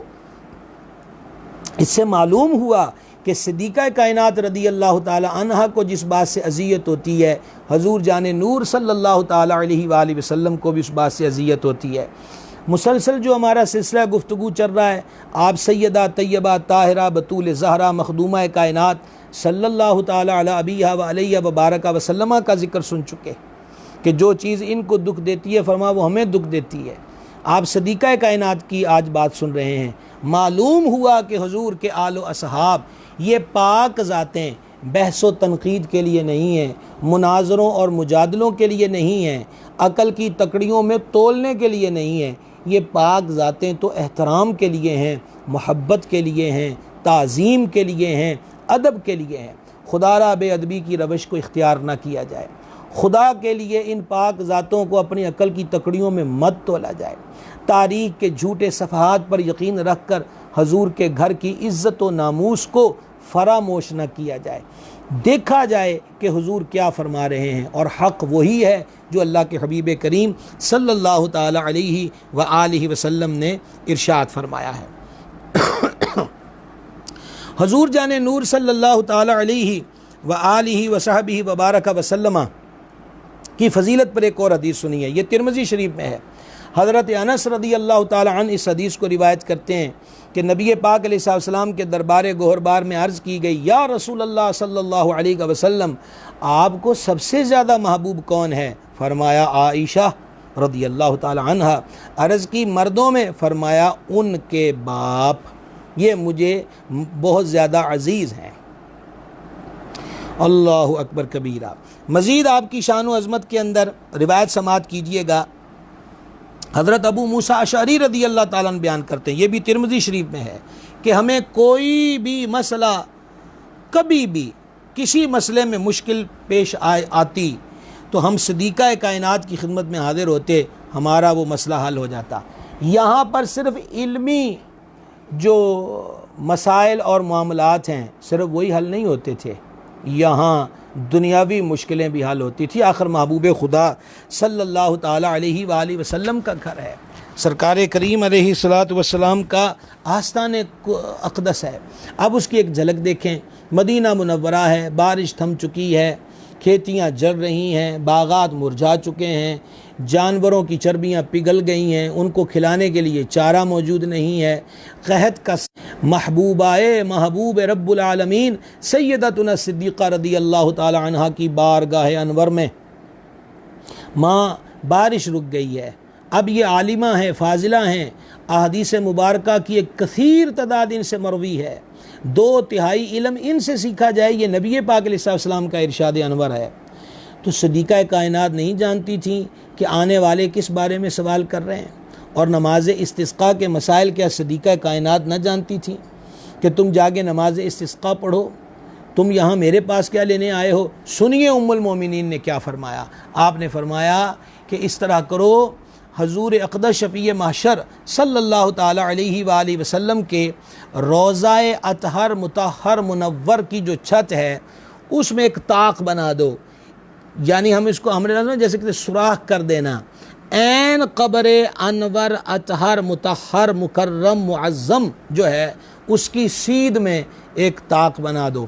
اس سے معلوم ہوا کہ صدیقہ کائنات رضی اللہ تعالی عنہا کو جس بات سے اذیت ہوتی ہے، حضور جان نور صلی اللہ تعالی علیہ وآلہ وسلم کو بھی اس بات سے اذیت ہوتی ہے۔ مسلسل جو ہمارا سلسلہ گفتگو چل رہا ہے، آپ سیدہ طیبہ طاہرہ بطول زہرا مخدومہ کائنات صلی اللہ تعالی علی ابیہا و علیہ وبارک وسلم کا ذکر سن چکے کہ جو چیز ان کو دکھ دیتی ہے فرما وہ ہمیں دکھ دیتی ہے۔ آپ صدیقہ کائنات کی آج بات سن رہے ہیں۔ معلوم ہوا کہ حضور کے آل و اصحاب یہ پاک ذاتیں بحث و تنقید کے لیے نہیں ہیں، مناظروں اور مجادلوں کے لیے نہیں ہیں، عقل کی تکڑیوں میں تولنے کے لیے نہیں ہیں۔ یہ پاک ذاتیں تو احترام کے لیے ہیں، محبت کے لیے ہیں، تعظیم کے لیے ہیں، ادب کے لیے ہیں۔ خدا را بے ادبی کی روش کو اختیار نہ کیا جائے۔ خدا کے لیے ان پاک ذاتوں کو اپنی عقل کی تکڑیوں میں مت تولا جائے۔ تاریخ کے جھوٹے صفحات پر یقین رکھ کر حضور کے گھر کی عزت و ناموس کو فراموش نہ کیا جائے۔ دیکھا جائے کہ حضور کیا فرما رہے ہیں، اور حق وہی ہے جو اللہ کے حبیب کریم صلی اللہ تعالی علیہ وآلہ وسلم نے ارشاد فرمایا ہے۔ حضور جان نور صلی اللہ تعالی علیہ وآلہ وصحبہ وبارک وسلم کی فضیلت پر ایک اور حدیث سنی ہے، یہ ترمذی شریف میں ہے۔ حضرت انس رضی اللہ تعالی عنہ اس حدیث کو روایت کرتے ہیں کہ نبی پاک علیہ السلام کے دربار گوہربار میں عرض کی گئی، یا رسول اللہ صلی اللہ علیہ وسلم، آپ کو سب سے زیادہ محبوب کون ہے؟ فرمایا عائشہ رضی اللہ تعالی عنہ۔ عرض کی مردوں میں؟ فرمایا ان کے باپ، یہ مجھے بہت زیادہ عزیز ہیں۔ اللہ اکبر کبیرہ۔ مزید آپ کی شان و عظمت کے اندر روایت سماعت کیجئے گا، حضرت ابو موسیٰ اشعری رضی اللہ تعالیٰ عنہ بیان کرتے ہیں، یہ بھی ترمذی شریف میں ہے، کہ ہمیں کوئی بھی مسئلہ، کبھی بھی کسی مسئلے میں مشکل پیش آتی تو ہم صدیقہ کائنات کی خدمت میں حاضر ہوتے، ہمارا وہ مسئلہ حل ہو جاتا۔ یہاں پر صرف علمی جو مسائل اور معاملات ہیں صرف وہی حل نہیں ہوتے تھے، یہاں دنیاوی مشکلیں بھی حل ہوتی تھی۔ آخر محبوب خدا صلی اللہ تعالی علیہ وآلہ وسلم کا گھر ہے، سرکار کریم علیہ الصلاۃ والسلام کا آستان اقدس ہے۔ اب اس کی ایک جھلک دیکھیں، مدینہ منورہ ہے، بارش تھم چکی ہے، کھیتیاں جل رہی ہیں، باغات مرجھا چکے ہیں، جانوروں کی چربیاں پگھل گئی ہیں، ان کو کھلانے کے لیے چارہ موجود نہیں ہے۔ قحط کا محبوب رب العالمین سیدتنا صدیقہ رضی اللہ تعالی عنہ کی بارگاہ انور میں ماں بارش رک گئی ہے۔ اب یہ عالمہ ہیں، فاضلہ ہیں، احادیث مبارکہ کی ایک کثیر تعداد ان سے مروی ہے، 2/3 علم ان سے سیکھا جائے، یہ نبی پاک علیہ السلام کا ارشاد انور ہے۔ تو صدیقہ کائنات نہیں جانتی تھیں کہ آنے والے کس بارے میں سوال کر رہے ہیں، اور نماز استسقاء کے مسائل کیا صدیقہ کائنات نہ جانتی تھیں کہ تم جاگے نماز استسقاء پڑھو، تم یہاں میرے پاس کیا لینے آئے ہو؟ سنیے ام المومنین نے کیا فرمایا۔ آپ نے فرمایا کہ اس طرح کرو، حضور اقدس شفیع محشر صلی اللہ تعالی علیہ وآلہ وسلم کے روضہ اطہر مطہر منور کی جو چھت ہے اس میں ایک طاق بنا دو، یعنی ہم اس کو ہمارے جیسے کہ سوراخ کر دینا، عین قبر انور اطہر مطہر مکرم معظم جو ہے اس کی سیدھ میں ایک طاق بنا دو۔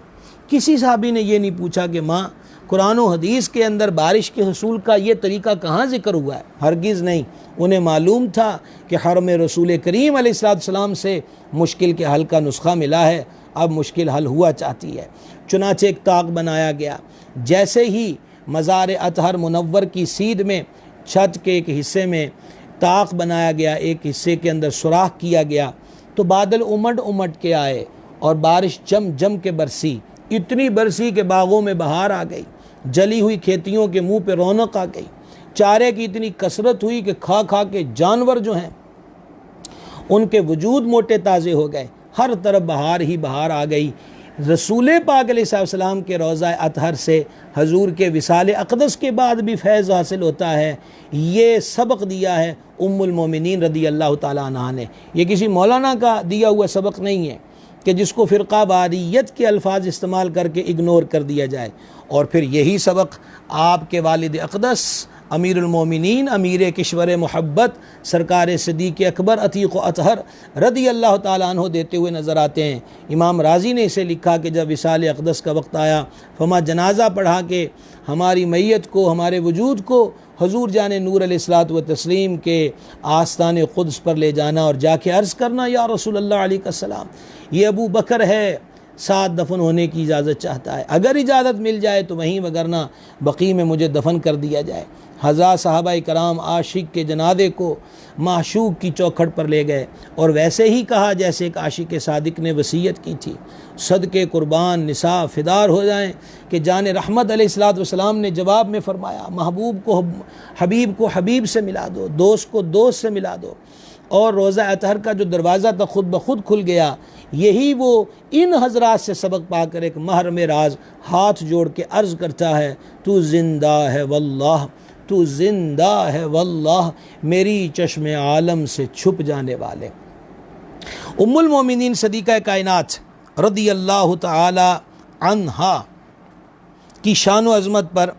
کسی صحابی نے یہ نہیں پوچھا کہ ماں قرآن و حدیث کے اندر بارش کے حصول کا یہ طریقہ کہاں ذکر ہوا ہے؟ ہرگز نہیں۔ انہیں معلوم تھا کہ حرم رسول کریم علیہ السلام سے مشکل کے حل کا نسخہ ملا ہے، اب مشکل حل ہوا چاہتی ہے۔ چنانچہ ایک طاق بنایا گیا، جیسے ہی مزار اطہر منور کی سیدھ میں چھت کے ایک حصے میں طاق بنایا گیا، ایک حصے کے اندر سوراخ کیا گیا، تو بادل امٹ کے آئے اور بارش جم جم کے برسی، اتنی برسی کہ باغوں میں بہار آ گئی، جلی ہوئی کھیتیوں کے منہ پہ رونق آ گئی، چارے کی اتنی کثرت ہوئی کہ کھا کھا کے جانور جو ہیں ان کے وجود موٹے تازے ہو گئے، ہر طرف بہار ہی بہار آ گئی۔ رسول پاک علیہ السلام کے روضہ اطہر سے حضور کے وصال اقدس کے بعد بھی فیض حاصل ہوتا ہے، یہ سبق دیا ہے ام المومنین رضی اللہ تعالیٰ عنہ نے۔ یہ کسی مولانا کا دیا ہوا سبق نہیں ہے کہ جس کو فرقہ واریت کے الفاظ استعمال کر کے اگنور کر دیا جائے، اور پھر یہی سبق آپ کے والد اقدس امیر المومنین امیر کشور محبت سرکار صدیق اکبر عتیق و اطہر رضی اللہ تعالیٰ عنہ دیتے ہوئے نظر آتے ہیں۔ امام راضی نے اسے لکھا کہ جب وصال اقدس کا وقت آیا، فما جنازہ پڑھا کہ ہماری میت کو، ہمارے وجود کو حضور جان نور علیہ الصلوۃ والتسلیم کے آستان قدس پر لے جانا اور جا کے عرض کرنا، یا رسول اللہ علیہ السلام، یہ ابو بکر ہے، ساتھ دفن ہونے کی اجازت چاہتا ہے، اگر اجازت مل جائے تو وہیں، وگرنہ بقیع میں مجھے دفن کر دیا جائے۔ ہزار صحابہ کرام عاشق کے جنازے کو معشوق کی چوکھٹ پر لے گئے اور ویسے ہی کہا جیسے ایک عاشق صادق نے وصیت کی تھی، صدقے قربان نساء فدار ہو جائیں، کہ جان رحمت علیہ الصلوۃ والسلام نے جواب میں فرمایا، محبوب کو حبیب کو حبیب سے ملا دو، دوست کو دوست سے ملا دو، اور روضہ اطہر کا جو دروازہ تھا خود بخود کھل گیا۔ یہی وہ ان حضرات سے سبق پا کر ایک محرم راز ہاتھ جوڑ کے عرض کرتا ہے، تو زندہ ہے واللہ، تو زندہ ہے واللہ، میری چشم عالم سے چھپ جانے والے۔ ام المومنین صدیقہ کائنات رضی اللہ تعالی عنہا کی شان و عظمت پر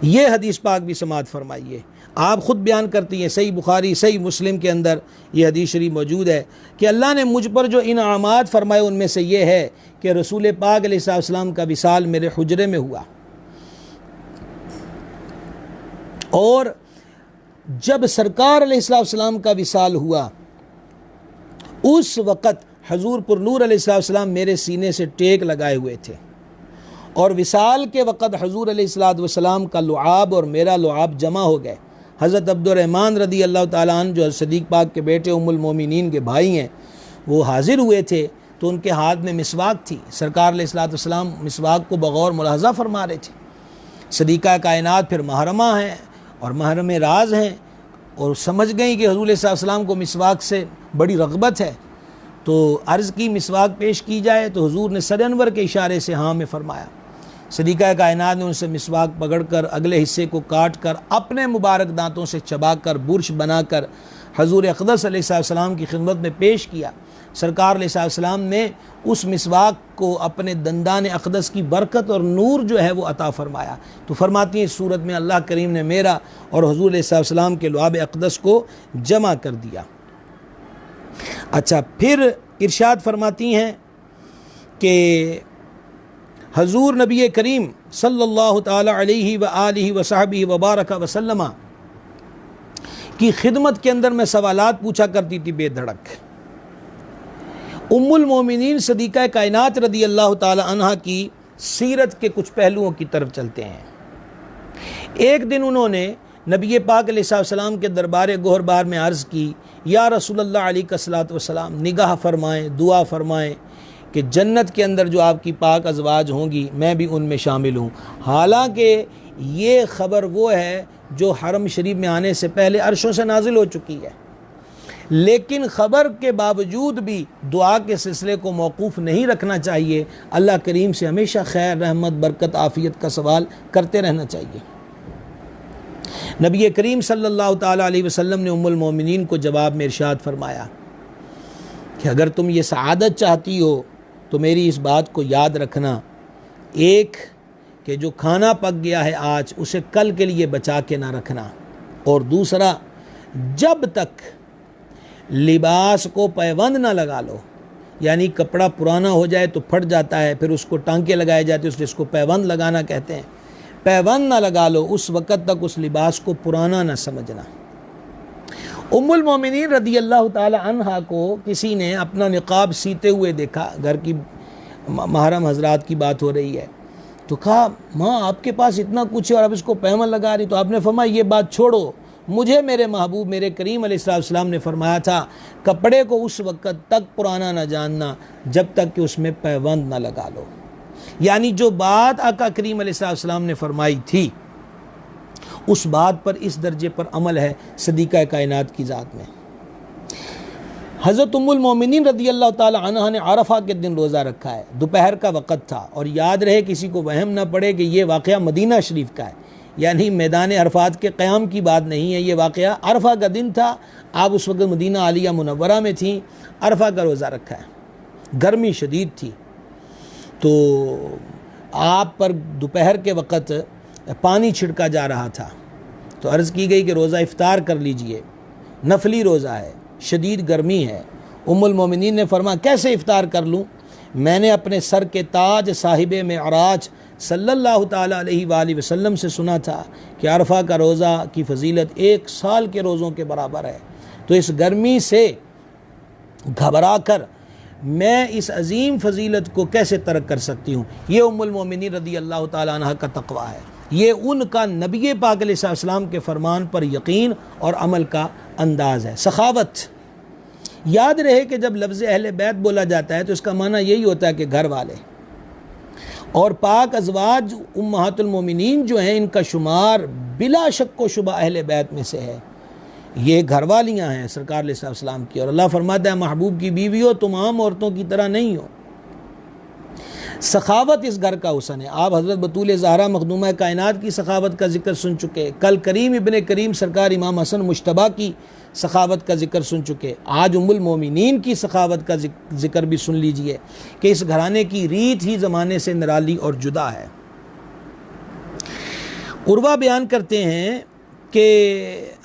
یہ حدیث پاک بھی سماعت فرمائیے۔ آپ خود بیان کرتی ہیں، صحیح بخاری صحیح مسلم کے اندر یہ حدیث شریف موجود ہے کہ اللہ نے مجھ پر جو انعامات فرمائے ان میں سے یہ ہے کہ رسول پاک علیہ السلام کا وصال میرے حجرے میں ہوا، اور جب سرکار علیہ السلام کا وصال ہوا اس وقت حضور پر نور علیہ السلام میرے سینے سے ٹیک لگائے ہوئے تھے، اور وصال کے وقت حضور علیہ السلام کا لعاب اور میرا لعاب جمع ہو گئے۔ حضرت عبد الرحمن رضی اللہ تعالیٰ عنہ جو صدیق پاک کے بیٹے ام المومنین کے بھائی ہیں، وہ حاضر ہوئے تھے تو ان کے ہاتھ میں مسواک تھی، سرکار علیہ السلام مسواک کو بغور ملاحظہ فرما رہے تھے۔ صدیقہ کائنات پھر محرمہ ہیں اور محرم راز ہیں، اور سمجھ گئیں کہ حضور علیہ السلام کو مسواک سے بڑی رغبت ہے، تو عرض کی مسواک پیش کی جائے، تو حضور نے سر انور کے اشارے سے ہاں میں فرمایا۔ صدیقہ کائنات نے ان سے مسواک پکڑ کر اگلے حصے کو کاٹ کر اپنے مبارک دانتوں سے چبا کر برش بنا کر حضور اقدس علیہ السلام کی خدمت میں پیش کیا۔ سرکار علیہ السلام نے اس مسواک کو اپنے دندان اقدس کی برکت اور نور جو ہے وہ عطا فرمایا۔ تو فرماتی ہیں اس صورت میں اللہ کریم نے میرا اور حضور علیہ السلام کے لعاب اقدس کو جمع کر دیا۔ اچھا، پھر ارشاد فرماتی ہیں کہ حضور نبی کریم صلی اللہ تعالی علیہ وآلہ وصحبہ وبارک وسلم کی خدمت کے اندر میں سوالات پوچھا کرتی تھی بے دھڑک۔ ام المومنین صدیقہ کائنات رضی اللہ تعالی عنہ کی سیرت کے کچھ پہلوؤں کی طرف چلتے ہیں۔ ایک دن انہوں نے نبی پاک علیہ السلام کے دربار گوہر بار میں عرض کی، یا رسول اللہ علیہ الصلوۃ والسلام، نگاہ فرمائیں، دعا فرمائیں کہ جنت کے اندر جو آپ کی پاک ازواج ہوں گی میں بھی ان میں شامل ہوں۔ حالانکہ یہ خبر وہ ہے جو حرم شریف میں آنے سے پہلے عرشوں سے نازل ہو چکی ہے، لیکن خبر کے باوجود بھی دعا کے سلسلے کو موقوف نہیں رکھنا چاہیے، اللہ کریم سے ہمیشہ خیر، رحمت، برکت، عافیت کا سوال کرتے رہنا چاہیے۔ نبی کریم صلی اللہ تعالی علیہ وسلم نے ام المومنین کو جواب میں ارشاد فرمایا کہ اگر تم یہ سعادت چاہتی ہو تو میری اس بات کو یاد رکھنا، ایک کہ جو کھانا پک گیا ہے آج اسے کل کے لیے بچا کے نہ رکھنا، اور دوسرا جب تک لباس کو پیوند نہ لگا لو، یعنی کپڑا پرانا ہو جائے تو پھٹ جاتا ہے، پھر اس کو ٹانکے لگائے جاتے ہیں، اس کو پیوند لگانا کہتے ہیں، پیوند نہ لگا لو، اس وقت تک اس لباس کو پرانا نہ سمجھنا۔ ام المومنین رضی اللہ تعالی عنہا کو کسی نے اپنا نقاب سیتے ہوئے دیکھا، گھر کی محرم حضرات کی بات ہو رہی ہے، تو کہا ماں آپ کے پاس اتنا کچھ ہے اور اب اس کو پیمن لگا رہی. تو آپ نے فرمایا یہ بات چھوڑو, مجھے میرے محبوب میرے کریم علیہ السلام نے فرمایا تھا کپڑے کو اس وقت تک پرانا نہ جاننا جب تک کہ اس میں پیوند نہ لگا لو. یعنی جو بات آقا کریم علیہ السلام نے فرمائی تھی اس بات پر اس درجے پر عمل ہے صدیقہ کائنات کی ذات میں. حضرت ام المومنین رضی اللہ تعالی عنہ نے عرفہ کے دن روزہ رکھا ہے, دوپہر کا وقت تھا, اور یاد رہے کسی کو وہم نہ پڑے کہ یہ واقعہ مدینہ شریف کا ہے, یعنی میدان عرفات کے قیام کی بات نہیں ہے, یہ واقعہ عرفہ کا دن تھا. آپ اس وقت مدینہ عالیہ منورہ میں تھیں, عرفہ کا روزہ رکھا ہے, گرمی شدید تھی. تو آپ پر دوپہر کے وقت پانی چھڑکا جا رہا تھا, تو عرض کی گئی کہ روزہ افطار کر لیجئے, نفلی روزہ ہے, شدید گرمی ہے. ام المومنین نے فرمایا کیسے افطار کر لوں, میں نے اپنے سر کے تاج صاحب معراج صلی اللہ تعالیٰ علیہ وآلہ وسلم سے سنا تھا کہ عرفہ کا روزہ کی فضیلت 1 سال کے روزوں کے برابر ہے, تو اس گرمی سے گھبرا کر میں اس عظیم فضیلت کو کیسے ترک کر سکتی ہوں. یہ ام المومنین رضی اللہ تعالیٰ عنہ کا تقویٰ ہے, یہ ان کا نبی پاک علیہ السلام کے فرمان پر یقین اور عمل کا انداز ہے. سخاوت, یاد رہے کہ جب لفظ اہل بیت بولا جاتا ہے تو اس کا معنی یہی ہوتا ہے کہ گھر والے, اور پاک ازواج امہات المومنین جو ہیں ان کا شمار بلا شک و شبہ اہل بیت میں سے ہے. یہ گھر والیاں ہیں سرکار علیہ السلام کی, اور اللہ فرماتا ہے محبوب کی بیوی ہو تم عام عورتوں کی طرح نہیں ہو. سخاوت اس گھر کا حسن ہے. آپ حضرت بطول زہرا مخدومہ کائنات کی سخاوت کا ذکر سن چکے, کل کریم ابن کریم سرکار امام حسن مجتبیٰ کی سخاوت کا ذکر سن چکے, آج ام المومنین کی سخاوت کا ذکر بھی سن لیجئے کہ اس گھرانے کی ریت ہی زمانے سے نرالی اور جدا ہے. عروہ بیان کرتے ہیں کہ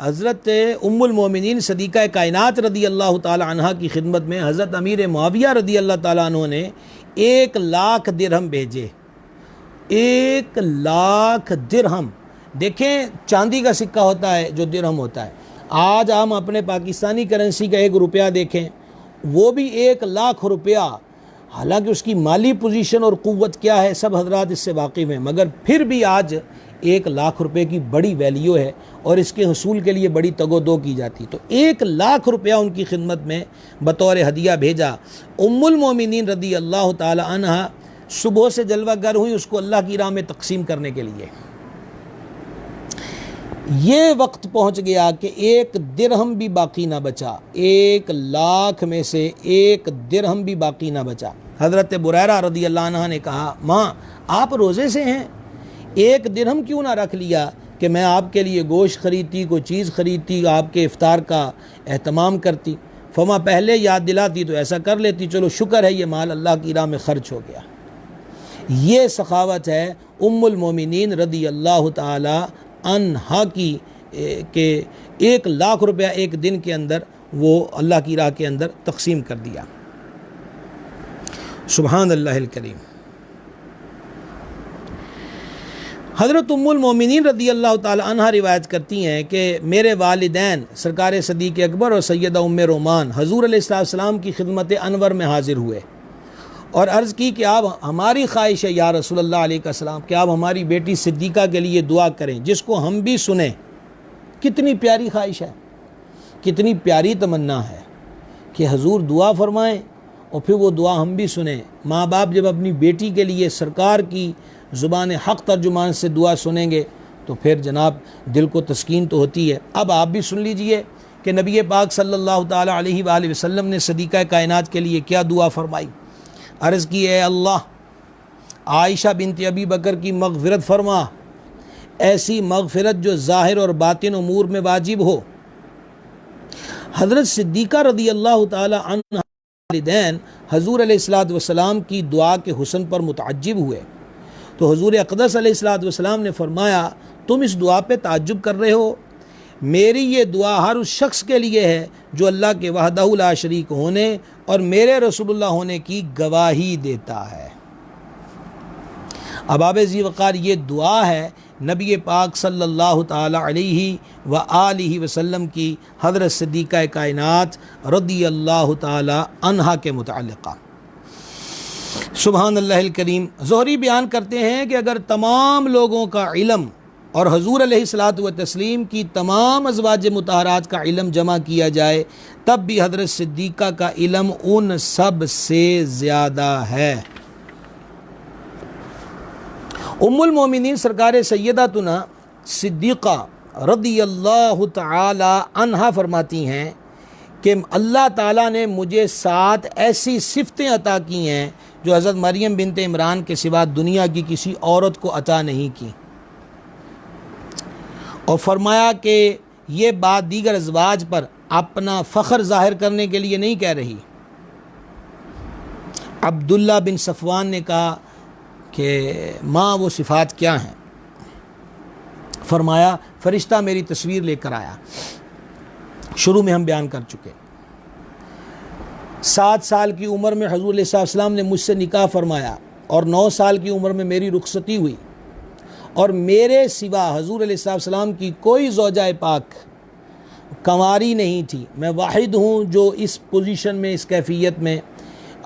حضرت ام المومنین صدیقہ کائنات رضی اللہ تعالی عنہ کی خدمت میں حضرت امیر معاویہ رضی اللہ تعالیٰ عنہ نے 1,00,000 درہم بھیجے. 1,00,000 درہم, دیکھیں چاندی کا سکہ ہوتا ہے جو درہم ہوتا ہے. آج ہم اپنے پاکستانی کرنسی کا 1 روپیہ دیکھیں, وہ بھی 1,00,000 روپیہ, حالانکہ اس کی مالی پوزیشن اور قوت کیا ہے سب حضرات اس سے واقف ہیں, مگر پھر بھی آج 1,00,000 روپے کی بڑی ویلیو ہے اور اس کے حصول کے لیے بڑی تگ و دو کی جاتی. تو 1,00,000 روپیہ ان کی خدمت میں بطور ہدیہ بھیجا. ام المومنین رضی اللہ تعالی عنہ صبح سے جلوہ گر ہوئی اس کو اللہ کی راہ میں تقسیم کرنے کے لیے. یہ وقت پہنچ گیا کہ 1 درہم بھی باقی نہ بچا, 1,00,000 میں سے 1 درہم بھی باقی نہ بچا. حضرت بریرہ رضی اللہ عنہ نے کہا ماں آپ روزے سے ہیں, 1 درہم کیوں نہ رکھ لیا کہ میں آپ کے لیے گوشت خریدتی, کوئی چیز خریدتی, آپ کے افطار کا اہتمام کرتی. فما پہلے یاد دلاتی تو ایسا کر لیتی, چلو شکر ہے یہ مال اللہ کی راہ میں خرچ ہو گیا. یہ سخاوت ہے ام المومنین رضی اللہ تعالی عنہا کی کہ 1,00,000 روپیہ 1 دن کے اندر وہ اللہ کی راہ کے اندر تقسیم کر دیا. سبحان اللہ الکریم. حضرت ام المومنین رضی اللہ تعالی عنہ روایت کرتی ہیں کہ میرے والدین سرکار صدیق اکبر اور سیدہ ام رومان حضور علیہ السلام کی خدمت انور میں حاضر ہوئے اور عرض کی کہ آپ ہماری خواہش ہے یا رسول اللہ علیہ السلام کہ آپ ہماری بیٹی صدیقہ کے لیے دعا کریں جس کو ہم بھی سنیں. کتنی پیاری خواہش ہے, کتنی پیاری تمنا ہے کہ حضور دعا فرمائیں اور پھر وہ دعا ہم بھی سنیں. ماں باپ جب اپنی بیٹی کے لیے سرکار کی زبان حق ترجمان سے دعا سنیں گے تو پھر جناب دل کو تسکین تو ہوتی ہے. اب آپ بھی سن لیجئے کہ نبی پاک صلی اللہ تعالی علیہ وآلہ وسلم نے صدیقہ کائنات کے لیے کیا دعا فرمائی. عرض کی اے اللہ عائشہ بنت ابی بکر کی مغفرت فرما, ایسی مغفرت جو ظاہر اور باطن امور میں واجب ہو. حضرت صدیقہ رضی اللہ تعالی عنہ والدین حضور علیہ السلام کی دعا کے حسن پر متعجب ہوئے تو حضور اقدس علیہ السلام نے فرمایا تم اس دعا پہ تعجب کر رہے ہو, میری یہ دعا ہر اس شخص کے لیے ہے جو اللہ کے وحدہ لا شریک ہونے اور میرے رسول اللہ ہونے کی گواہی دیتا ہے. اباب ذی وقار یہ دعا ہے نبی پاک صلی اللہ تعالی علیہ وآلہ وسلم کی حضرت صدیقہ کائنات رضی اللہ تعالی عنہا کے متعلقہ. سبحان اللہ الکریم۔ زہری بیان کرتے ہیں کہ اگر تمام لوگوں کا علم اور حضور علیہ الصلاۃ والتسلیم کی تمام ازواج مطہرات کا علم جمع کیا جائے تب بھی حضرت صدیقہ کا علم ان سب سے زیادہ ہے۔ ام المومنین سرکار سیداتنا صدیقہ رضی اللہ تعالی عنہا فرماتی ہیں کہ اللہ تعالیٰ نے مجھے 7 ایسی صفتیں عطا کی ہیں جو حضرت مریم بنت عمران کے سوا دنیا کی کسی عورت کو عطا نہیں کی، اور فرمایا کہ یہ بات دیگر ازواج پر اپنا فخر ظاہر کرنے کے لیے نہیں کہہ رہی۔ عبداللہ بن صفوان نے کہا کہ ماں وہ صفات کیا ہیں؟ فرمایا فرشتہ میری تصویر لے کر آیا۔ شروع میں ہم بیان کر چکے، 7 سال کی عمر میں حضور علیہ السلام نے مجھ سے نکاح فرمایا اور 9 سال کی عمر میں میری رخصتی ہوئی، اور میرے سوا حضور علیہ السلام کی کوئی زوجہ پاک کنواری نہیں تھی۔ میں واحد ہوں جو اس پوزیشن میں، اس کیفیت میں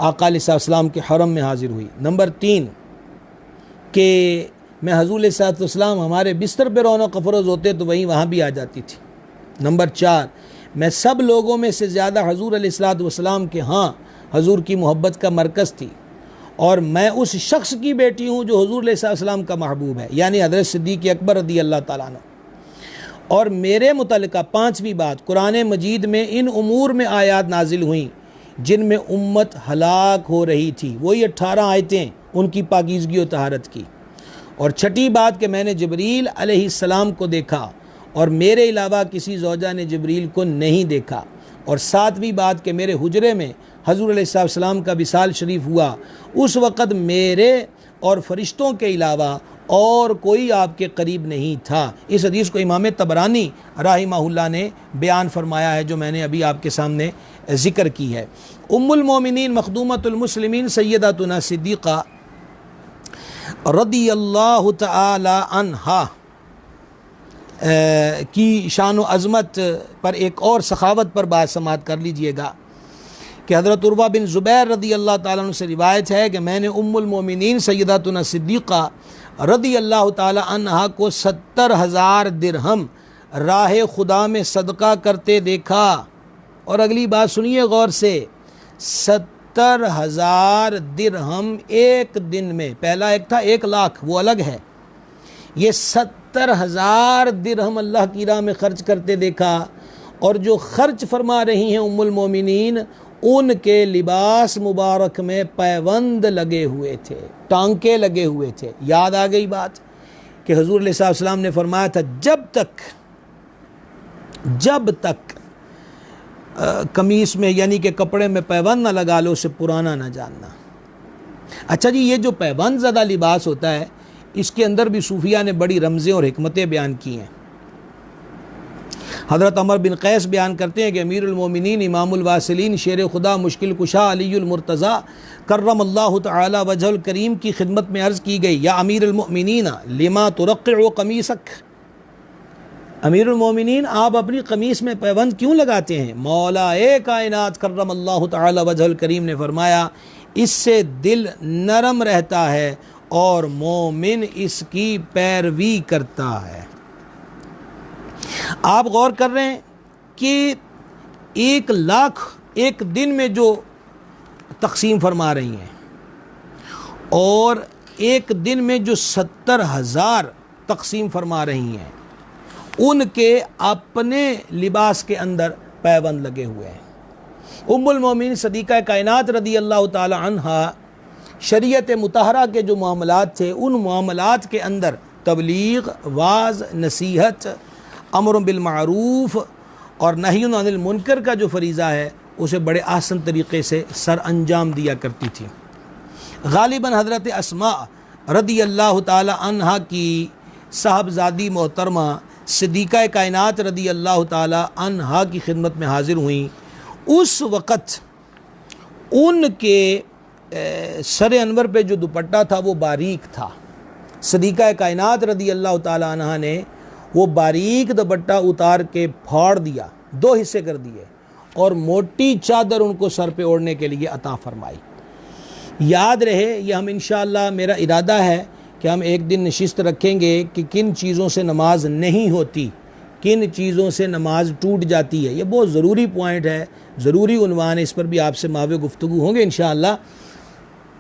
آقا علیہ السلام کے حرم میں حاضر ہوئی۔ نمبر 3 کہ میں حضور علیہ السلام ہمارے بستر پہ رونق افروز ہوتے تو وہاں بھی آ جاتی تھی۔ نمبر 4 میں سب لوگوں میں سے زیادہ حضور علیہ السلام کے ہاں حضور کی محبت کا مرکز تھی، اور میں اس شخص کی بیٹی ہوں جو حضور علیہ السلام کا محبوب ہے، یعنی حضرت صدیق اکبر رضی اللہ تعالیٰ عنہ۔ اور میرے متعلقہ 5ویں بات، قرآن مجید میں ان امور میں آیات نازل ہوئیں جن میں امت ہلاک ہو رہی تھی، وہی 18 آیتیں ان کی پاکیزگی و طہارت کی۔ اور 6ٹھی بات کہ میں نے جبریل علیہ السلام کو دیکھا اور میرے علاوہ کسی زوجہ نے جبریل کو نہیں دیکھا۔ اور 7ویں بات کہ میرے حجرے میں حضور علیہ السلام کا وصال شریف ہوا، اس وقت میرے اور فرشتوں کے علاوہ اور کوئی آپ کے قریب نہیں تھا۔ اس حدیث کو امام طبرانی رحمہ اللہ نے بیان فرمایا ہے جو میں نے ابھی آپ کے سامنے ذکر کی ہے۔ ام المومنین مخدومۃ المسلمین سیداتنا صدیقہ رضی اللہ تعالی عنہا کی شان و عظمت پر ایک اور سخاوت پر بات سماعت کر لیجئے گا کہ حضرت عروہ بن زبیر رضی اللہ تعالیٰ عنہ سے روایت ہے کہ میں نے ام المومنین سیداتنا صدیقہ رضی اللہ تعالیٰ عنہا کو 70,000 درہم راہ خدا میں صدقہ کرتے دیکھا۔ اور اگلی بات سنیے غور سے، 70,000 درہم ایک دن میں، پہلا ایک تھا 1 لاکھ، وہ الگ ہے، یہ 70,000 درہم اللہ کی راہ میں خرچ کرتے دیکھا۔ اور جو خرچ فرما رہی ہیں ام المومنین، ان کے لباس مبارک میں پیوند لگے ہوئے تھے، ٹانکے لگے ہوئے تھے۔ یاد آ گئی بات کہ حضور علیہ السلام نے فرمایا تھا جب تک قمیص میں یعنی کہ کپڑے میں پیوند نہ لگا لو اسے پرانا نہ جاننا۔ اچھا جی، یہ جو پیوند زدہ لباس ہوتا ہے اس کے اندر بھی صوفیہ نے بڑی رمزیں اور حکمتیں بیان کی ہیں۔ حضرت عمر بن قیس بیان کرتے ہیں کہ امیر المومنین امام الواصلین شیر خدا مشکل کشا علی المرتضیٰ کرم اللہ تعالی وجہ الکریم کی خدمت میں عرض کی گئی، یا امیر المؤمنین لما ترقع قمیصک، امیر المومنین آپ اپنی قمیص میں پیوند کیوں لگاتے ہیں؟ مولا کائنات کرم اللہ تعالی وجہ الکریم نے فرمایا اس سے دل نرم رہتا ہے اور مومن اس کی پیروی کرتا ہے۔ آپ غور کر رہے ہیں کہ 1 لاکھ ایک دن میں جو تقسیم فرما رہی ہیں اور ایک دن میں جو 70,000 تقسیم فرما رہی ہیں، ان کے اپنے لباس کے اندر پیوند لگے ہوئے ہیں۔ ام المومنین صدیقہ کائنات رضی اللہ تعالی عنہا شریعت مطہرہ کے جو معاملات تھے ان معاملات کے اندر تبلیغ، واعظ، نصیحت، امر بالمعروف اور نہی عن المنکر کا جو فریضہ ہے اسے بڑے آسن طریقے سے سر انجام دیا کرتی تھی۔ غالباً حضرت اسماء رضی اللہ تعالی عنہا کی صاحبزادی محترمہ صدیقہ کائنات رضی اللہ تعالی عنہا کی خدمت میں حاضر ہوئیں، اس وقت ان کے سر انور پہ جو دوپٹہ تھا وہ باریک تھا۔ صدیقہ کائنات رضی اللہ تعالی عنہا نے وہ باریک دوپٹہ اتار کے پھاڑ دیا، 2 حصے کر دیے، اور موٹی چادر ان کو سر پہ اوڑھنے کے لیے عطا فرمائی۔ یاد رہے یہ ہم انشاءاللہ میرا ارادہ ہے کہ ہم ایک دن نشست رکھیں گے کہ کن چیزوں سے نماز نہیں ہوتی، کن چیزوں سے نماز ٹوٹ جاتی ہے۔ یہ بہت ضروری پوائنٹ ہے، ضروری عنوان ہے، اس پر بھی آپ سے ماوے گفتگو ہوں گے انشاءاللہ،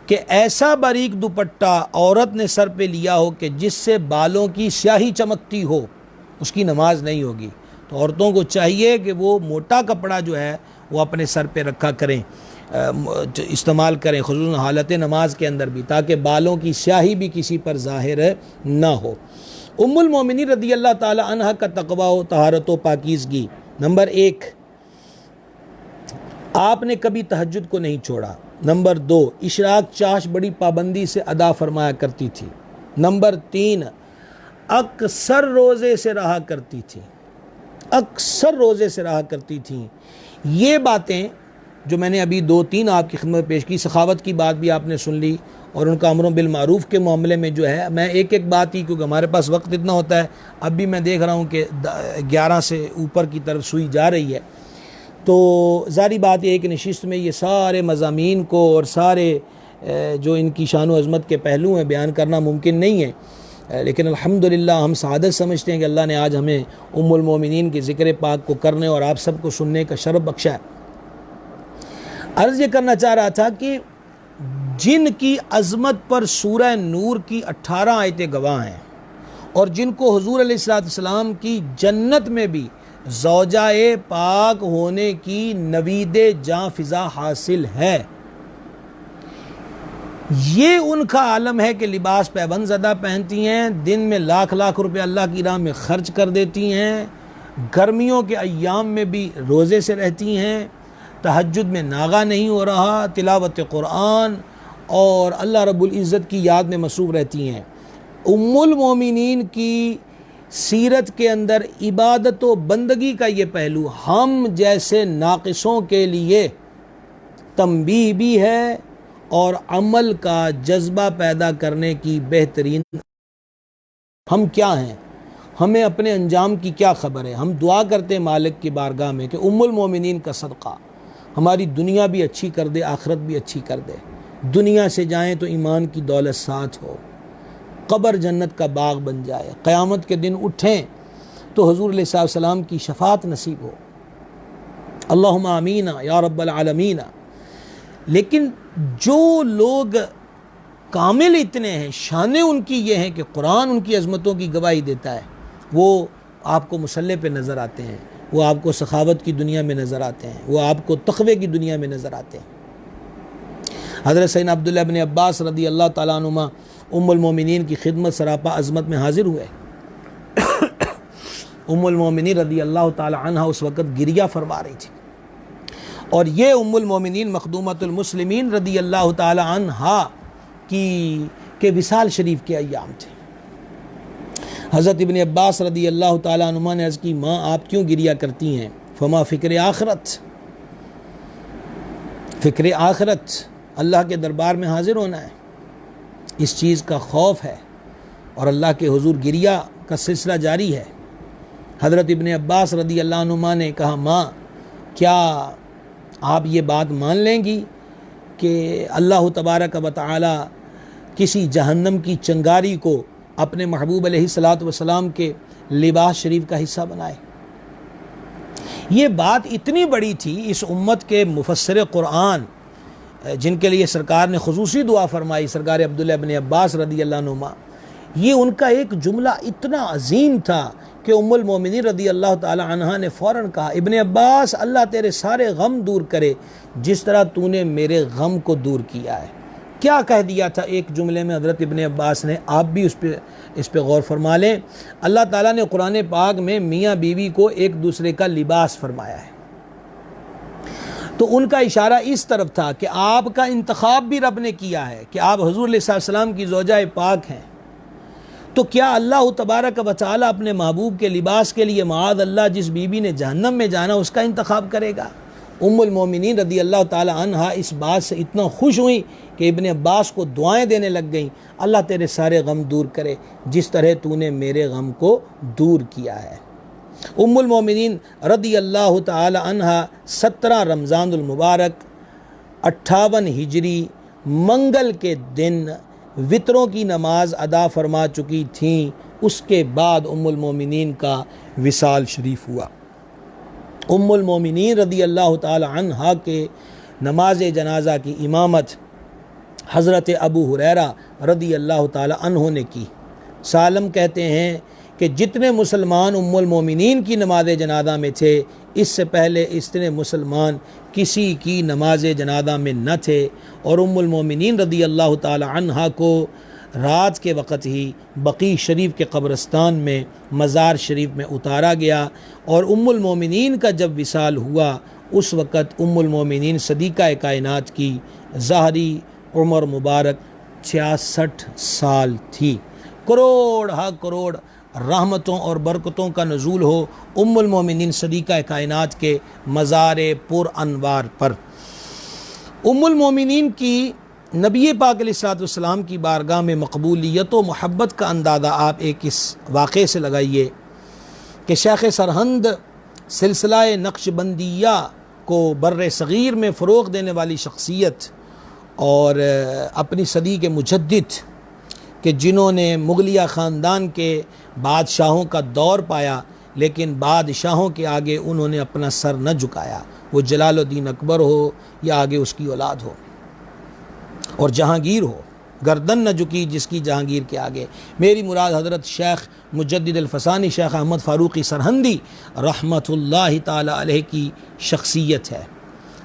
کہ ایسا باریک دوپٹہ عورت نے سر پہ لیا ہو کہ جس سے بالوں کی سیاہی چمکتی ہو، اس کی نماز نہیں ہوگی۔ تو عورتوں کو چاہیے کہ وہ موٹا کپڑا جو ہے وہ اپنے سر پہ رکھا کریں، استعمال کریں، خصوصاً حالت نماز کے اندر بھی، تاکہ بالوں کی سیاہی بھی کسی پر ظاہر نہ ہو۔ ام المومنین رضی اللہ تعالی عنہ کا تقوی و طہارت و پاکیزگی۔ نمبر 1، آپ نے کبھی تہجد کو نہیں چھوڑا۔ نمبر 2، اشراق چاش بڑی پابندی سے ادا فرمایا کرتی تھی۔ نمبر 3، اکثر روزے سے رہا کرتی تھی، اکثر روزے سے رہا کرتی تھیں۔ یہ باتیں جو میں نے ابھی 2-3 آپ کی خدمت پیش کی، سخاوت کی بات بھی آپ نے سن لی، اور ان کا امر بالمعروف کے معاملے میں جو ہے میں ایک بات ہی، کیونکہ ہمارے پاس وقت اتنا ہوتا ہے، اب بھی میں دیکھ رہا ہوں کہ 11 سے اوپر کی طرف سوئی جا رہی ہے، تو ظاہری بات یہ ہے کہ نشست میں یہ سارے مضامین کو اور سارے جو ان کی شان و عظمت کے پہلو ہیں بیان کرنا ممکن نہیں ہے، لیکن الحمدللہ ہم سعادت سمجھتے ہیں کہ اللہ نے آج ہمیں ام المومنین کے ذکر پاک کو کرنے اور آپ سب کو سننے کا شرف بخشا ہے۔ عرض یہ کرنا چاہ رہا تھا کہ جن کی عظمت پر سورہ نور کی 18 آیتیں گواہ ہیں، اور جن کو حضور علیہ السلام کی جنت میں بھی زوجہ پاک ہونے کی نوید جاں فضا حاصل ہے، یہ ان کا عالم ہے کہ لباس پیوند زدہ پہنتی ہیں، دن میں لاکھ لاکھ روپے اللہ کی راہ میں خرچ کر دیتی ہیں، گرمیوں کے ایام میں بھی روزے سے رہتی ہیں، تہجد میں ناغہ نہیں ہو رہا، تلاوت قرآن اور اللہ رب العزت کی یاد میں مصروف رہتی ہیں۔ ام المومنین کی سیرت کے اندر عبادت و بندگی کا یہ پہلو ہم جیسے ناقصوں کے لیے تنبیہ بھی ہے اور عمل کا جذبہ پیدا کرنے کی بہترین۔ ہم کیا ہیں، ہمیں اپنے انجام کی کیا خبر ہے؟ ہم دعا کرتے ہیں مالک کی بارگاہ میں کہ ام المومنین کا صدقہ ہماری دنیا بھی اچھی کر دے، آخرت بھی اچھی کر دے، دنیا سے جائیں تو ایمان کی دولت ساتھ ہو، قبر جنت کا باغ بن جائے، قیامت کے دن اٹھیں تو حضور علیہ السلام کی شفاعت نصیب ہو، اللہم آمین یا رب العالمین۔ لیکن جو لوگ کامل اتنے ہیں، شانیں ان کی یہ ہیں کہ قرآن ان کی عظمتوں کی گواہی دیتا ہے، وہ آپ کو مصلی پہ نظر آتے ہیں، وہ آپ کو سخاوت کی دنیا میں نظر آتے ہیں، وہ آپ کو تقوی کی دنیا میں نظر آتے ہیں۔ حضرت سیدنا عبداللہ بن عباس رضی اللہ تعالیٰ عنہما ام المومنین کی خدمت سراپا عظمت میں حاضر ہوئے۔ ام المومنین رضی اللہ تعالیٰ عنہ اس وقت گریہ فرما رہی تھی، اور یہ ام المومنین مخدومۃ المسلمین رضی اللہ تعالیٰ عنہ کے وصال شریف کے ایام تھے۔ حضرت ابن عباس رضی اللہ تعالیٰ عنہ نے عرض کی، ماں آپ کیوں گریہ کرتی ہیں؟ فما فکر آخرت، فکر آخرت، اللہ کے دربار میں حاضر ہونا ہے، اس چیز کا خوف ہے، اور اللہ کے حضور گریہ کا سلسلہ جاری ہے۔ حضرت ابن عباس رضی اللہ عنہ نے کہا، ماں کیا آپ یہ بات مان لیں گی کہ اللہ تبارک و تعالی کسی جہنم کی چنگاری کو اپنے محبوب علیہ السلام کے لباس شریف کا حصہ بنائے؟ یہ بات اتنی بڑی تھی، اس امت کے مفسر قرآن جن کے لیے سرکار نے خصوصی دعا فرمائی، سرکار عبداللہ ابن عباس رضی اللہ عنہ، یہ ان کا ایک جملہ اتنا عظیم تھا کہ ام المومنین رضی اللہ تعالی عنہ نے فوراً کہا، ابن عباس اللہ تیرے سارے غم دور کرے جس طرح تو نے میرے غم کو دور کیا ہے۔ کیا کہہ دیا تھا ایک جملے میں حضرت ابن عباس نے؟ آپ بھی اس پہ غور فرما لیں۔ اللہ تعالیٰ نے قرآن پاک میں میاں بیوی کو ایک دوسرے کا لباس فرمایا ہے، تو ان کا اشارہ اس طرف تھا کہ آپ کا انتخاب بھی رب نے کیا ہے کہ آپ حضور علیہ السلام کی زوجہ پاک ہیں، تو کیا اللہ تبارک و تعالی اپنے محبوب کے لباس کے لیے معاذ اللہ جس بیوی نے جہنم میں جانا اس کا انتخاب کرے گا؟ ام المومنین رضی اللہ تعالی عنہ اس بات سے اتنا خوش ہوئیں کہ ابن عباس کو دعائیں دینے لگ گئیں، اللہ تیرے سارے غم دور کرے جس طرح تو نے میرے غم کو دور کیا ہے۔ ام المومنین رضی اللہ تعالی عنہ 17 رمضان المبارک 58 ہجری منگل کے دن وطروں کی نماز ادا فرما چکی تھیں، اس کے بعد ام المومنین کا وصال شریف ہوا۔ ام المومنین رضی اللہ تعالی عنہا کے نماز جنازہ کی امامت حضرت ابو ہریرہ رضی اللہ تعالی عنہ نے کی۔ سالم کہتے ہیں کہ جتنے مسلمان ام المومنین کی نماز جنازہ میں تھے، اس سے پہلے اتنے مسلمان کسی کی نماز جنازہ میں نہ تھے، اور ام المومنین رضی اللہ تعالی عنہا کو رات کے وقت ہی بقیع شریف کے قبرستان میں مزار شریف میں اتارا گیا، اور ام المومنین کا جب وصال ہوا اس وقت ام المومنین صدیقہ کائنات کی ظاہری عمر مبارک 66 سال تھی۔ کروڑ ہا کروڑ رحمتوں اور برکتوں کا نزول ہو ام المومنین صدیقہ کائنات کے مزار پر انوار پر۔ ام المومنین کی نبی پاک علیہ الصلوۃ والسلام کی بارگاہ میں مقبولیت و محبت کا اندازہ آپ ایک اس واقعے سے لگائیے کہ شیخ سرہند سلسلہ نقشبندیہ کو بر صغیر میں فروغ دینے والی شخصیت اور اپنی صدی کے مجدد کہ جنہوں نے مغلیہ خاندان کے بادشاہوں کا دور پایا، لیکن بادشاہوں کے آگے انہوں نے اپنا سر نہ جھکایا، وہ جلال الدین اکبر ہو یا آگے اس کی اولاد ہو، اور جہانگیر ہو، گردن نہ جھکی جس کی جہانگیر کے آگے۔ میری مراد حضرت شیخ مجدد الفسانی شیخ احمد فاروقی سرہندی رحمۃ اللہ تعالی علیہ کی شخصیت ہے۔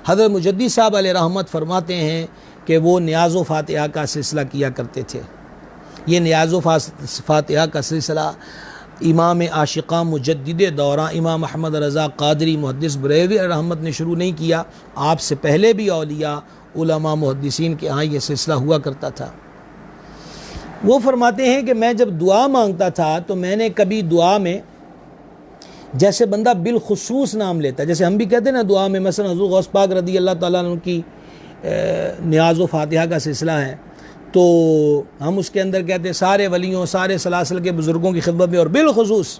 حضرت مجدد صاحب علیہ رحمت فرماتے ہیں کہ وہ نیاز و فاتحہ کا سلسلہ کیا کرتے تھے۔ یہ نیاز و فاتحہ کا سلسلہ امام عاشقاں مجدد دوران امام احمد رضا قادری محدث بریلوی رحمت نے شروع نہیں کیا، آپ سے پہلے بھی اولیاء علماء محدثین کے ہاں یہ سلسلہ ہوا کرتا تھا۔ وہ فرماتے ہیں کہ میں جب دعا مانگتا تھا تو میں نے کبھی دعا میں جیسے بندہ بالخصوص نام لیتا ہے، جیسے ہم بھی کہتے ہیں نا دعا میں، مثلا حضور غوث پاک رضی اللہ تعالیٰ عنہ کی نیاز و فاتحہ کا سلسلہ ہے تو ہم اس کے اندر کہتے ہیں سارے ولیوں سارے سلاسل کے بزرگوں کی خدمت میں، اور بالخصوص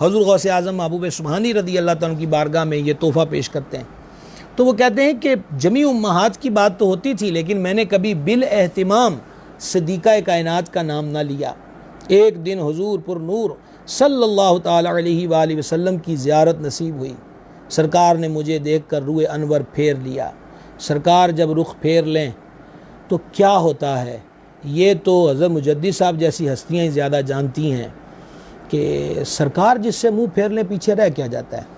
حضور غوث اعظم محبوب سبحانی رضی اللہ تعالیٰ عنہ کی بارگاہ میں یہ تحفہ پیش کرتے ہیں۔ تو وہ کہتے ہیں کہ جمیع امہات کی بات تو ہوتی تھی، لیکن میں نے کبھی بالاہتمام صدیقہ کائنات کا نام نہ لیا۔ ایک دن حضور پر نور صلی اللہ تعالی علیہ وآلہ وسلم کی زیارت نصیب ہوئی، سرکار نے مجھے دیکھ کر روئے انور پھیر لیا۔ سرکار جب رخ پھیر لیں تو کیا ہوتا ہے، یہ تو حضرت مجدد صاحب جیسی ہستیاں ہی زیادہ جانتی ہیں کہ سرکار جس سے منہ پھیر لیں پیچھے رہ کیا جاتا ہے۔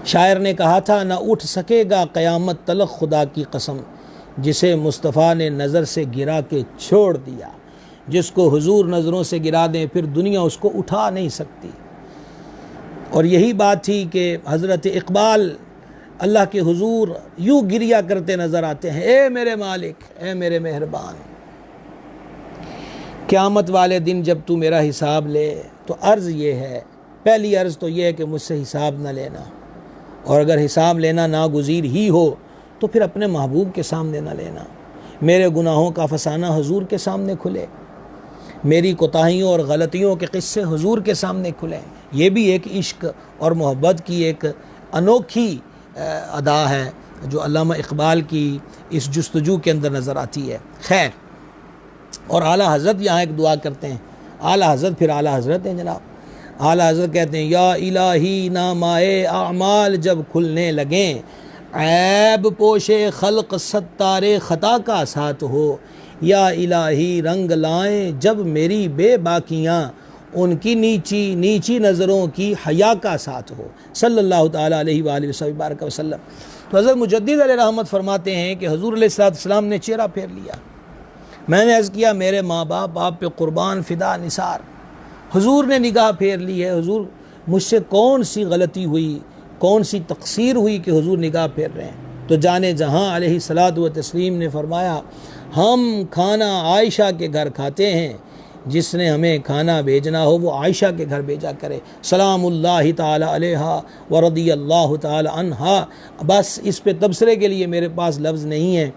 شاعر نے کہا تھا نہ اٹھ سکے گا قیامت تلق خدا کی قسم، جسے مصطفیٰ نے نظر سے گرا کے چھوڑ دیا، جس کو حضور نظروں سے گرا دیں پھر دنیا اس کو اٹھا نہیں سکتی۔ اور یہی بات تھی کہ حضرت اقبال اللہ کے حضور یوں گریا کرتے نظر آتے ہیں، اے میرے مالک اے میرے مہربان، قیامت والے دن جب تو میرا حساب لے تو عرض یہ ہے، پہلی عرض تو یہ ہے کہ مجھ سے حساب نہ لینا، اور اگر حساب لینا ناگزیر ہی ہو تو پھر اپنے محبوب کے سامنے نہ لینا، میرے گناہوں کا فسانہ حضور کے سامنے کھلے، میری کوتاہیوں اور غلطیوں کے قصے حضور کے سامنے کھلیں۔ یہ بھی ایک عشق اور محبت کی ایک انوکھی ادا ہے جو علامہ اقبال کی اس جستجو کے اندر نظر آتی ہے۔ خیر، اور اعلیٰ حضرت یہاں ایک دعا کرتے ہیں، اعلیٰ حضرت پھر اعلیٰ حضرت ہیں جناب۔ اعلیٰ حضرت کہتے ہیں یا الہی نامائے اعمال جب کھلنے لگیں، عیب پوش خلق ستار خطا کا ساتھ ہو، یا الہی رنگ لائیں جب میری بے باکیاں، ان کی نیچی نیچی نظروں کی حیا کا ساتھ ہو، صلی اللہ تعالیٰ علیہ وآلہ وسلم۔ تو حضرت مجدد علیہ رحمت فرماتے ہیں کہ حضور علیہ السلام نے چہرہ پھیر لیا، میں نے عرض کیا میرے ماں باپ آپ پہ قربان فدا نثار، حضور نے نگاہ پھیر لی ہے، حضور مجھ سے کون سی غلطی ہوئی، کون سی تقصیر ہوئی کہ حضور نگاہ پھیر رہے ہیں؟ تو جانے جہاں علیہ الصلاۃ والتسلیم نے فرمایا ہم کھانا عائشہ کے گھر کھاتے ہیں، جس نے ہمیں کھانا بھیجنا ہو وہ عائشہ کے گھر بھیجا کرے، سلام اللہ تعالی علیہ ورضی اللہ تعالی عنہا۔ بس اس پہ تبصرے کے لیے میرے پاس لفظ نہیں ہے،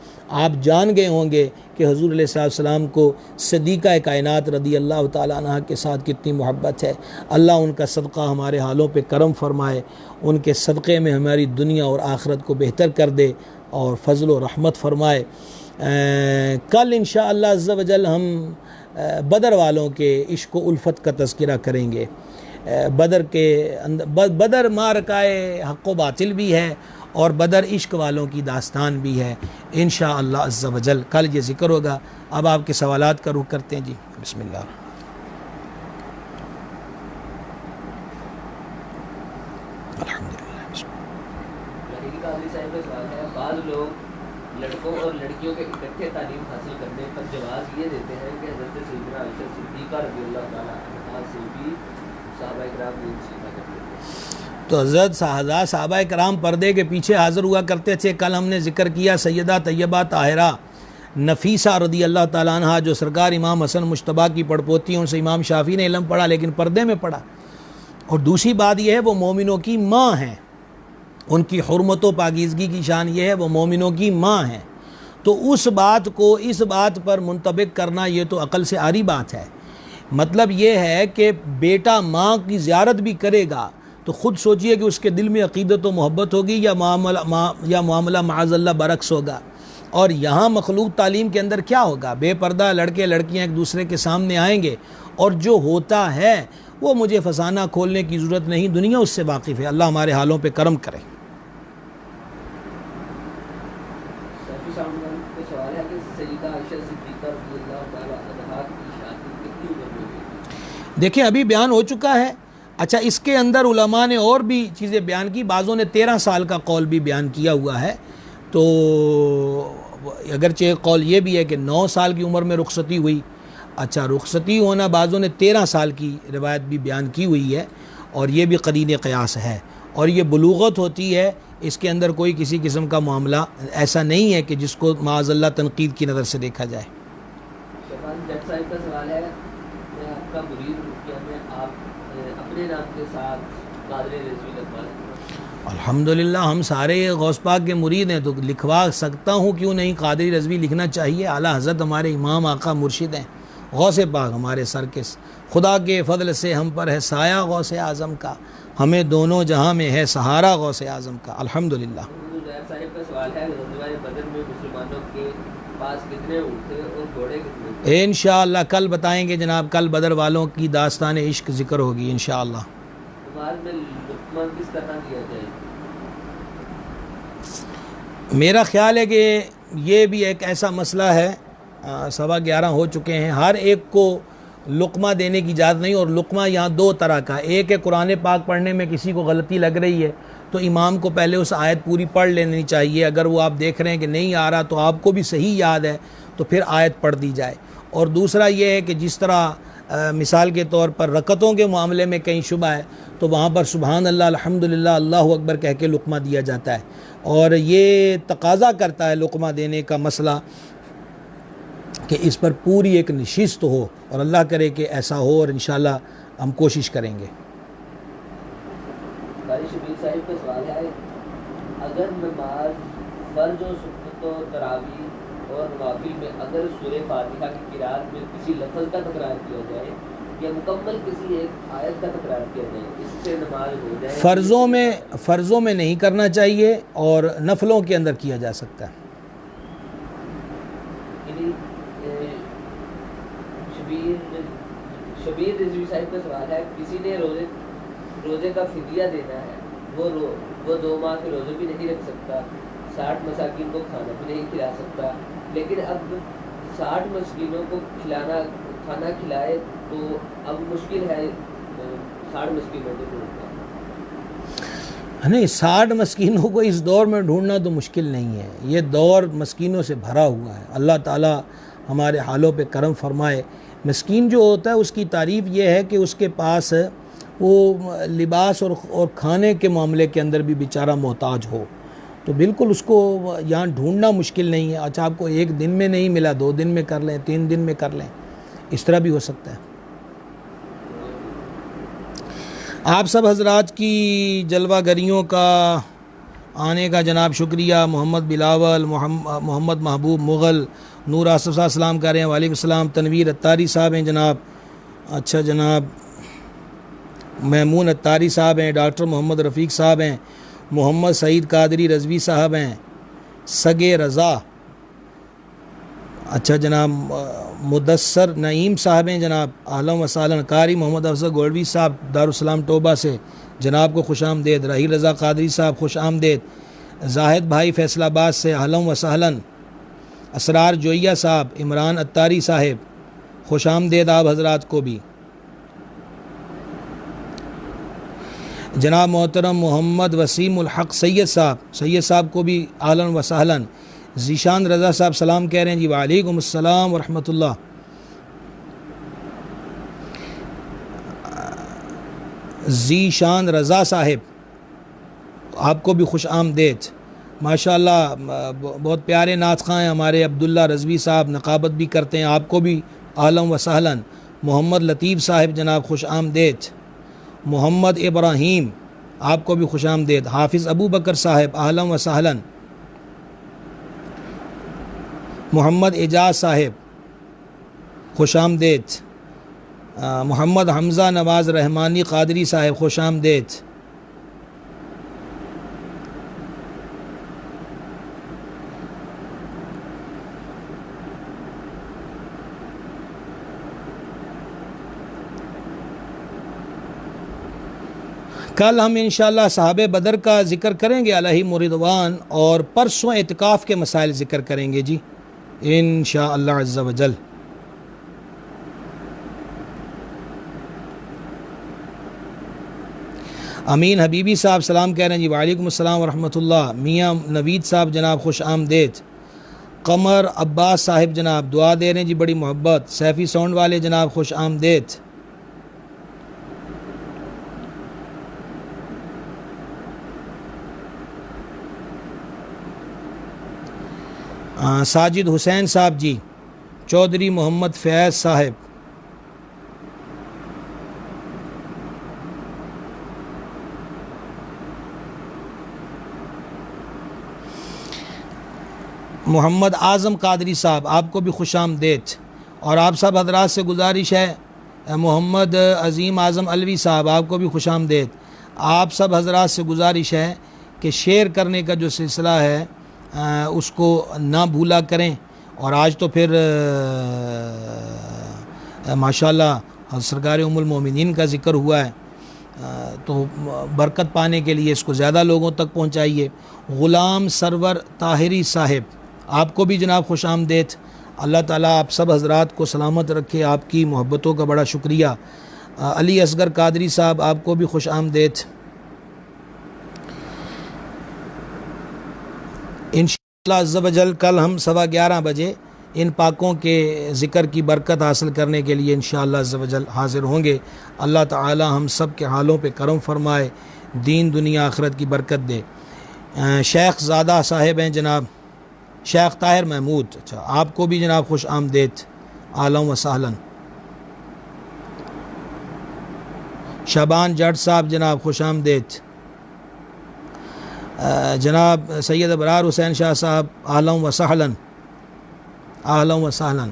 آپ جان گئے ہوں گے کہ حضور علیہ السلام کو صدیقہ کائنات رضی اللہ تعالی عنہ کے ساتھ کتنی محبت ہے۔ اللہ ان کا صدقہ ہمارے حالوں پہ کرم فرمائے، ان کے صدقے میں ہماری دنیا اور آخرت کو بہتر کر دے اور فضل و رحمت فرمائے۔ کل انشاءاللہ عز و جل ہم بدر والوں کے عشق و الفت کا تذکرہ کریں گے. بدر کے بدر معرکہ حق و باطل بھی ہے اور بدر عشق والوں کی داستان بھی ہے. انشاءاللہ عز و جل کل یہ ذکر ہوگا. اب آپ کے سوالات کا رخ کرتے ہیں. جی بسم اللہ. بعض لوگ لڑکوں اور لڑکیوں کے اکٹھے تعلیم حاصل کرنے پر جواز یہ دیتے ہیں کہ حضرت سیدنا عائشہ صدیقہ رضی اللہ تعالیٰ عنہا سے بھی صحابہ اکرام دین سیکھا کرتے تھے. تو حضرت صحابہ اکرام پردے کے پیچھے حاضر ہوا کرتے تھے. کل ہم نے ذکر کیا سیدہ طیبہ طاہرہ نفیسہ رضی اللہ تعالیٰ عنہ جو سرکار امام حسن مجتبیٰ کی پڑپوتی ہیں. ان سے امام شافعی نے علم پڑھا لیکن پردے میں پڑھا. اور دوسری بات یہ ہے وہ مومنوں کی ماں ہیں. ان کی حرمت و پاکیزگی کی شان یہ ہے وہ مومنوں کی ماں ہیں. تو اس بات کو اس بات پر منطبق کرنا یہ تو عقل سے عاری بات ہے. مطلب یہ ہے کہ بیٹا ماں کی زیارت بھی کرے گا تو خود سوچئے کہ اس کے دل میں عقیدت و محبت ہوگی یا معاملہ معاذ اللہ برعکس ہوگا. اور یہاں مخلوق تعلیم کے اندر کیا ہوگا؟ بے پردہ لڑکے لڑکیاں ایک دوسرے کے سامنے آئیں گے اور جو ہوتا ہے وہ مجھے فسانہ کھولنے کی ضرورت نہیں. دنیا اس سے واقف ہے. اللہ ہمارے حالوں پہ کرم کرے. دیکھیں ابھی بیان ہو چکا ہے. اچھا اس کے اندر علماء نے اور بھی چیزیں بیان کی. بعضوں نے 13 سال کا قول بھی بیان کیا ہوا ہے. تو اگرچہ قول یہ بھی ہے کہ 9 سال کی عمر میں رخصتی ہوئی. اچھا رخصتی ہونا بعضوں نے 13 سال کی روایت بھی بیان کی ہوئی ہے اور یہ بھی قرین قیاس ہے اور یہ بلوغت ہوتی ہے. اس کے اندر کوئی کسی قسم کا معاملہ ایسا نہیں ہے کہ جس کو معاذ اللہ تنقید کی نظر سے دیکھا جائے. جٹ صاحب کا سوال ہے میں آپ کا مرید ہوں کیا میں آپ اپنے نام کے ساتھ قادری رضوی لکھوا لوں؟ الحمدللہ ہم سارے غوث پاک کے مرید ہیں تو لکھوا سکتا ہوں. کیوں نہیں؟ قادری رضوی لکھنا چاہیے. اعلیٰ حضرت ہمارے امام آقا مرشد ہیں. غوث پاک ہمارے سر کے خدا کے فضل سے ہم پر ہے سایہ غوث اعظم کا. ہمیں دونوں جہاں میں ہے سہارا غوث اعظم کا. الحمدللہ. صاحب کا سوال ہے غزوہ بدر میں مسلمانوں کے پاس کتنے اونٹ تھے اور گھوڑے کتنے تھے؟ انشاءاللہ کل بتائیں گے جناب. کل بدر والوں کی داستان عشق ذکر ہوگی انشاءاللہ. بعد میں لقمہ کس طرح دیا جائے؟ میرا خیال ہے کہ یہ بھی ایک ایسا مسئلہ ہے. 11:15 ہو چکے ہیں. ہر ایک کو لقمہ دینے کی اجازت نہیں. اور لقمہ یہاں 2 طرح کا. ایک ہے قرآن پاک پڑھنے میں کسی کو غلطی لگ رہی ہے تو امام کو پہلے اس آیت پوری پڑھ لینی چاہیے. اگر وہ آپ دیکھ رہے ہیں کہ نہیں آ رہا تو آپ کو بھی صحیح یاد ہے تو پھر آیت پڑھ دی جائے. اور دوسرا یہ ہے کہ جس طرح مثال کے طور پر رکعتوں کے معاملے میں کہیں شبہ ہے تو وہاں پر سبحان اللہ الحمدللہ اللہ اکبر کہہ کے لقمہ دیا جاتا ہے. اور یہ تقاضا کرتا ہے لقمہ دینے کا مسئلہ کہ اس پر پوری ایک نشست ہو اور اللہ کرے کہ ایسا ہو اور انشاءاللہ ہم کوشش کریں گے. قاری شبیر صاحب کا سوال ہے اگر نماز فرض و سنت و تراویح اور نوافل میں اگر سورہ فاتحہ کی قرأت میں کسی لفظ کا تکرار کیا جائے یا مکمل کسی ایک آیت کا تکرار کیا جائے اس سے نماز ہو جائے؟ فرضوں میں نہیں کرنا چاہیے اور نفلوں کے اندر کیا جا سکتا ہے. شبیر رضوی صاحب کا سوال ہے کسی نے روزے کا فدیہ دینا ہے وہ 2 ماہ کے روزے بھی نہیں رکھ سکتا 60 مساکین کو کھانا بھی نہیں کھلا سکتا لیکن اب 60 مسکینوں کو کھانا کھلائے تو اب مشکل ہے 60 مسکینوں کو ڈھونڈنا. نہیں 60 مسکینوں کو اس دور میں ڈھونڈنا تو مشکل نہیں ہے. یہ دور مسکینوں سے بھرا ہوا ہے. اللہ تعالی ہمارے حالوں پہ کرم فرمائے. مسکین جو ہوتا ہے اس کی تعریف یہ ہے کہ اس کے پاس وہ لباس اور کھانے کے معاملے کے اندر بھی بیچارہ محتاج ہو تو بالکل اس کو یہاں ڈھونڈنا مشکل نہیں ہے. اچھا آپ کو 1 دن میں نہیں ملا 2 دن میں کر لیں 3 دن میں کر لیں اس طرح بھی ہو سکتا ہے. آپ سب حضرات کی جلوہ گریوں کا آنے کا جناب شکریہ. محمد بلاول محمد محبوب مغل نور آصف صاحب سلام کر رہے ہیں. وعلیکم السلام. تنویر اتاری صاحب ہیں جناب. اچھا جناب میمون اتاری صاحب ہیں. ڈاکٹر محمد رفیق صاحب ہیں. محمد سعید قادری رضوی صاحب ہیں. سگے رضا اچھا جناب مدثر نعیم صاحب ہیں جناب، اہلا و سہلا۔ قاری محمد افضل گولوی صاحب دارالسلام ٹوبہ سے، جناب کو خوش آمدید۔ رحیل رضا قادری صاحب خوش آمدید۔ زاہد بھائی فیصل آباد سے اہلا و سہلا۔ اسرار جوئیہ صاحب، عمران اتاری صاحب خوش آمدید آپ حضرات کو بھی۔ جناب محترم محمد وسیم الحق سید صاحب کو بھی اہلا و سہلا۔ ذیشان رضا صاحب سلام کہہ رہے ہیں جی، وعلیکم السلام ورحمۃ اللہ۔ ذیشان رضا صاحب آپ کو بھی خوش آمدید۔ ماشاءاللہ بہت پیارے نعت خواں ہیں ہمارے عبداللہ رضوی صاحب، نقابت بھی کرتے ہیں، آپ کو بھی اہلا و سہلا۔ محمد لطیف صاحب جناب خوش آمدید۔ محمد ابراہیم آپ کو بھی خوش آمدید۔ حافظ ابو بکر صاحب اہلا و سہلا۔ محمد اعجاز صاحب خوش آمدید۔ محمد حمزہ نواز رحمانی قادری صاحب خوش آمدید۔ کل ہم انشاءاللہ صحابہ بدر کا ذکر کریں گے علیہم رضوان، اور پرسوں اعتکاف کے مسائل ذکر کریں گے جی انشاءاللہ عز و جل۔ امین حبیبی صاحب سلام کہہ رہے ہیں جی، وعلیکم السلام ورحمۃ اللہ۔ میاں نوید صاحب جناب خوش آمدید۔ قمر عباس صاحب جناب دعا دے رہے ہیں جی بڑی محبت۔ سیفی ساؤنڈ والے جناب خوش آمدید۔ ساجد حسین صاحب جی، چودھری محمد فیض صاحب، محمد اعظم قادری صاحب آپ کو بھی خوش آمدید۔ اور آپ سب حضرات سے گزارش ہے، محمد عظیم اعظم علوی صاحب آپ کو بھی خوش آمدید۔ آپ سب حضرات سے گزارش ہے کہ شیئر کرنے کا جو سلسلہ ہے اس کو نہ بھولا کریں۔ اور آج تو پھر ماشاءاللہ سرکار ام المومنین کا ذکر ہوا ہے، تو برکت پانے کے لیے اس کو زیادہ لوگوں تک پہنچائیے۔ غلام سرور طاہری صاحب آپ کو بھی جناب خوش آمدید۔ اللہ تعالیٰ آپ سب حضرات کو سلامت رکھے، آپ کی محبتوں کا بڑا شکریہ۔ علی اصغر قادری صاحب آپ کو بھی خوش آمدید۔ انشاءاللہ عز و جل کل ہم 11:15 بجے ان پاکوں کے ذکر کی برکت حاصل کرنے کے لیے انشاءاللہ عز و جل حاضر ہوں گے۔ اللہ تعالی ہم سب کے حالوں پہ کرم فرمائے، دین دنیا آخرت کی برکت دے۔ شیخ زادہ صاحب ہیں جناب، شیخ طاہر محمود، اچھا آپ کو بھی جناب خوش آمدید، اہلا و سہلا۔ شعبان جٹ صاحب جناب خوش آمدید۔ جناب سید ابرار حسین شاہ صاحب اہلا و سہلا، اہلا و سہلا۔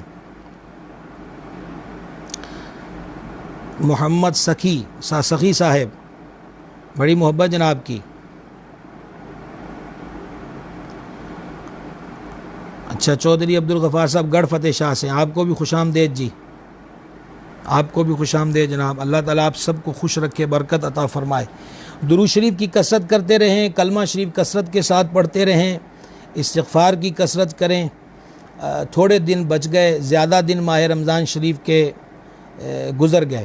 محمد سخی صاحب بڑی محبت جناب کی۔ اچھا چودھری عبدالغفار صاحب گڑھ فتح شاہ سے، آپ کو بھی خوش آمدید جی، آپ کو بھی خوش آمدید جناب۔ اللہ تعالیٰ آپ سب کو خوش رکھے، برکت عطا فرمائے۔ درود شریف کی کثرت کرتے رہیں، کلمہ شریف کثرت کے ساتھ پڑھتے رہیں، استغفار کی کثرت کریں۔ تھوڑے دن بچ گئے، زیادہ دن ماہ رمضان شریف کے گزر گئے۔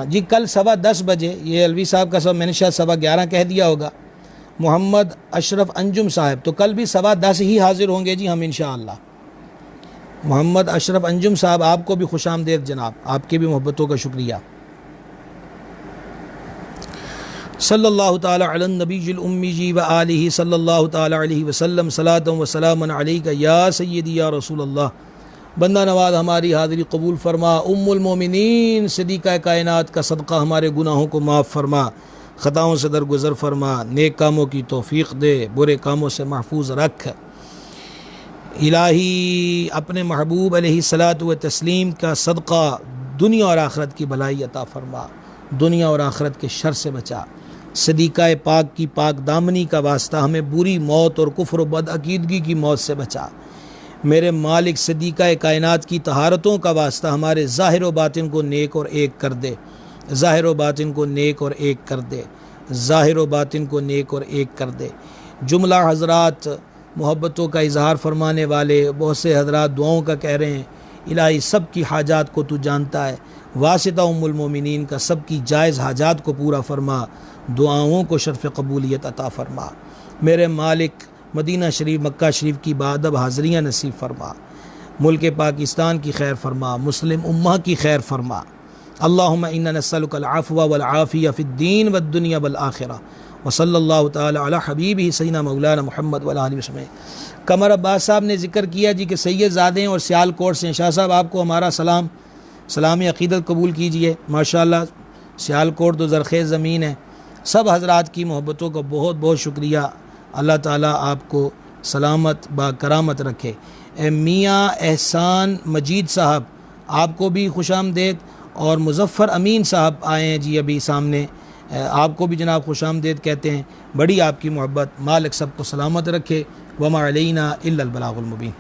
جی کل 10:15 بجے، یہ الوی صاحب کا میں نے شاید 11:15 کہہ دیا ہوگا۔ محمد اشرف انجم صاحب تو کل بھی 10:15 ہی حاضر ہوں گے جی ہم انشاءاللہ۔ محمد اشرف انجم صاحب آپ کو بھی خوش آمدید جناب، آپ کی بھی محبتوں کا شکریہ۔ صلی اللہ تعالی علی النبی الامی جی و آلہ صلی اللہ تعالی علیہ وسلم، صلاۃ و سلام علیک یا سیدی یا رسول اللہ۔ بندہ نواز ہماری حاضری قبول فرما، ام المومنین صدیقہ کائنات کا صدقہ ہمارے گناہوں کو معاف فرما، خطاؤں سے درگزر فرما، نیک کاموں کی توفیق دے، برے کاموں سے محفوظ رکھ۔ الہی اپنے محبوب علیہ الصلاۃ و تسلیم کا صدقہ دنیا اور آخرت کی بھلائی عطا فرما، دنیا اور آخرت کے شر سے بچا۔ صدیقہ پاک کی پاک دامنی کا واسطہ ہمیں بری موت اور کفر و بد عقیدگی کی موت سے بچا۔ میرے مالک صدیقہ کائنات کی طہارتوں کا واسطہ ہمارے ظاہر و باطن کو نیک اور ایک کر دے، ظاہر و باطن کو نیک اور ایک کر دے، ظاہر و باطن کو نیک اور ایک کر دے۔ جملہ حضرات محبتوں کا اظہار فرمانے والے، بہت سے حضرات دعاؤں کا کہہ رہے ہیں، الہی سب کی حاجات کو تو جانتا ہے، واسطہ ام المومنین کا سب کی جائز حاجات کو پورا فرما، دعاؤں کو شرف قبولیت عطا فرما۔ میرے مالک مدینہ شریف مکہ شریف کی بادب حاضریاں نصیب فرما، ملک پاکستان کی خیر فرما، مسلم امہ کی خیر فرما۔ اللہم انا نسألک العفو والعافیہ فی الدین والدنیا والآخرہ، وصلی اللہ تعالی علی حبیبہ سیدنا مولانا محمد وعلی آلہ وسلم۔ قمر عباس صاحب نے ذکر کیا جی کہ سید زادے ہیں اور سیال کوٹ سے ہیں۔ شاہ صاحب آپ کو ہمارا سلام عقیدت قبول کیجئے۔ ماشاءاللہ سیال کوٹ تو زرخیز زمین ہے۔ سب حضرات کی محبتوں کا بہت بہت شکریہ۔ اللہ تعالیٰ آپ کو سلامت با کرامت رکھے۔ میاں احسان مجید صاحب آپ کو بھی خوش آمدید، اور مظفر امین صاحب آئے ہیں جی ابھی سامنے، آپ کو بھی جناب خوش آمدید کہتے ہیں۔ بڑی آپ کی محبت، مالک سب کو سلامت رکھے۔ وما علینا الا البلاغ المبین۔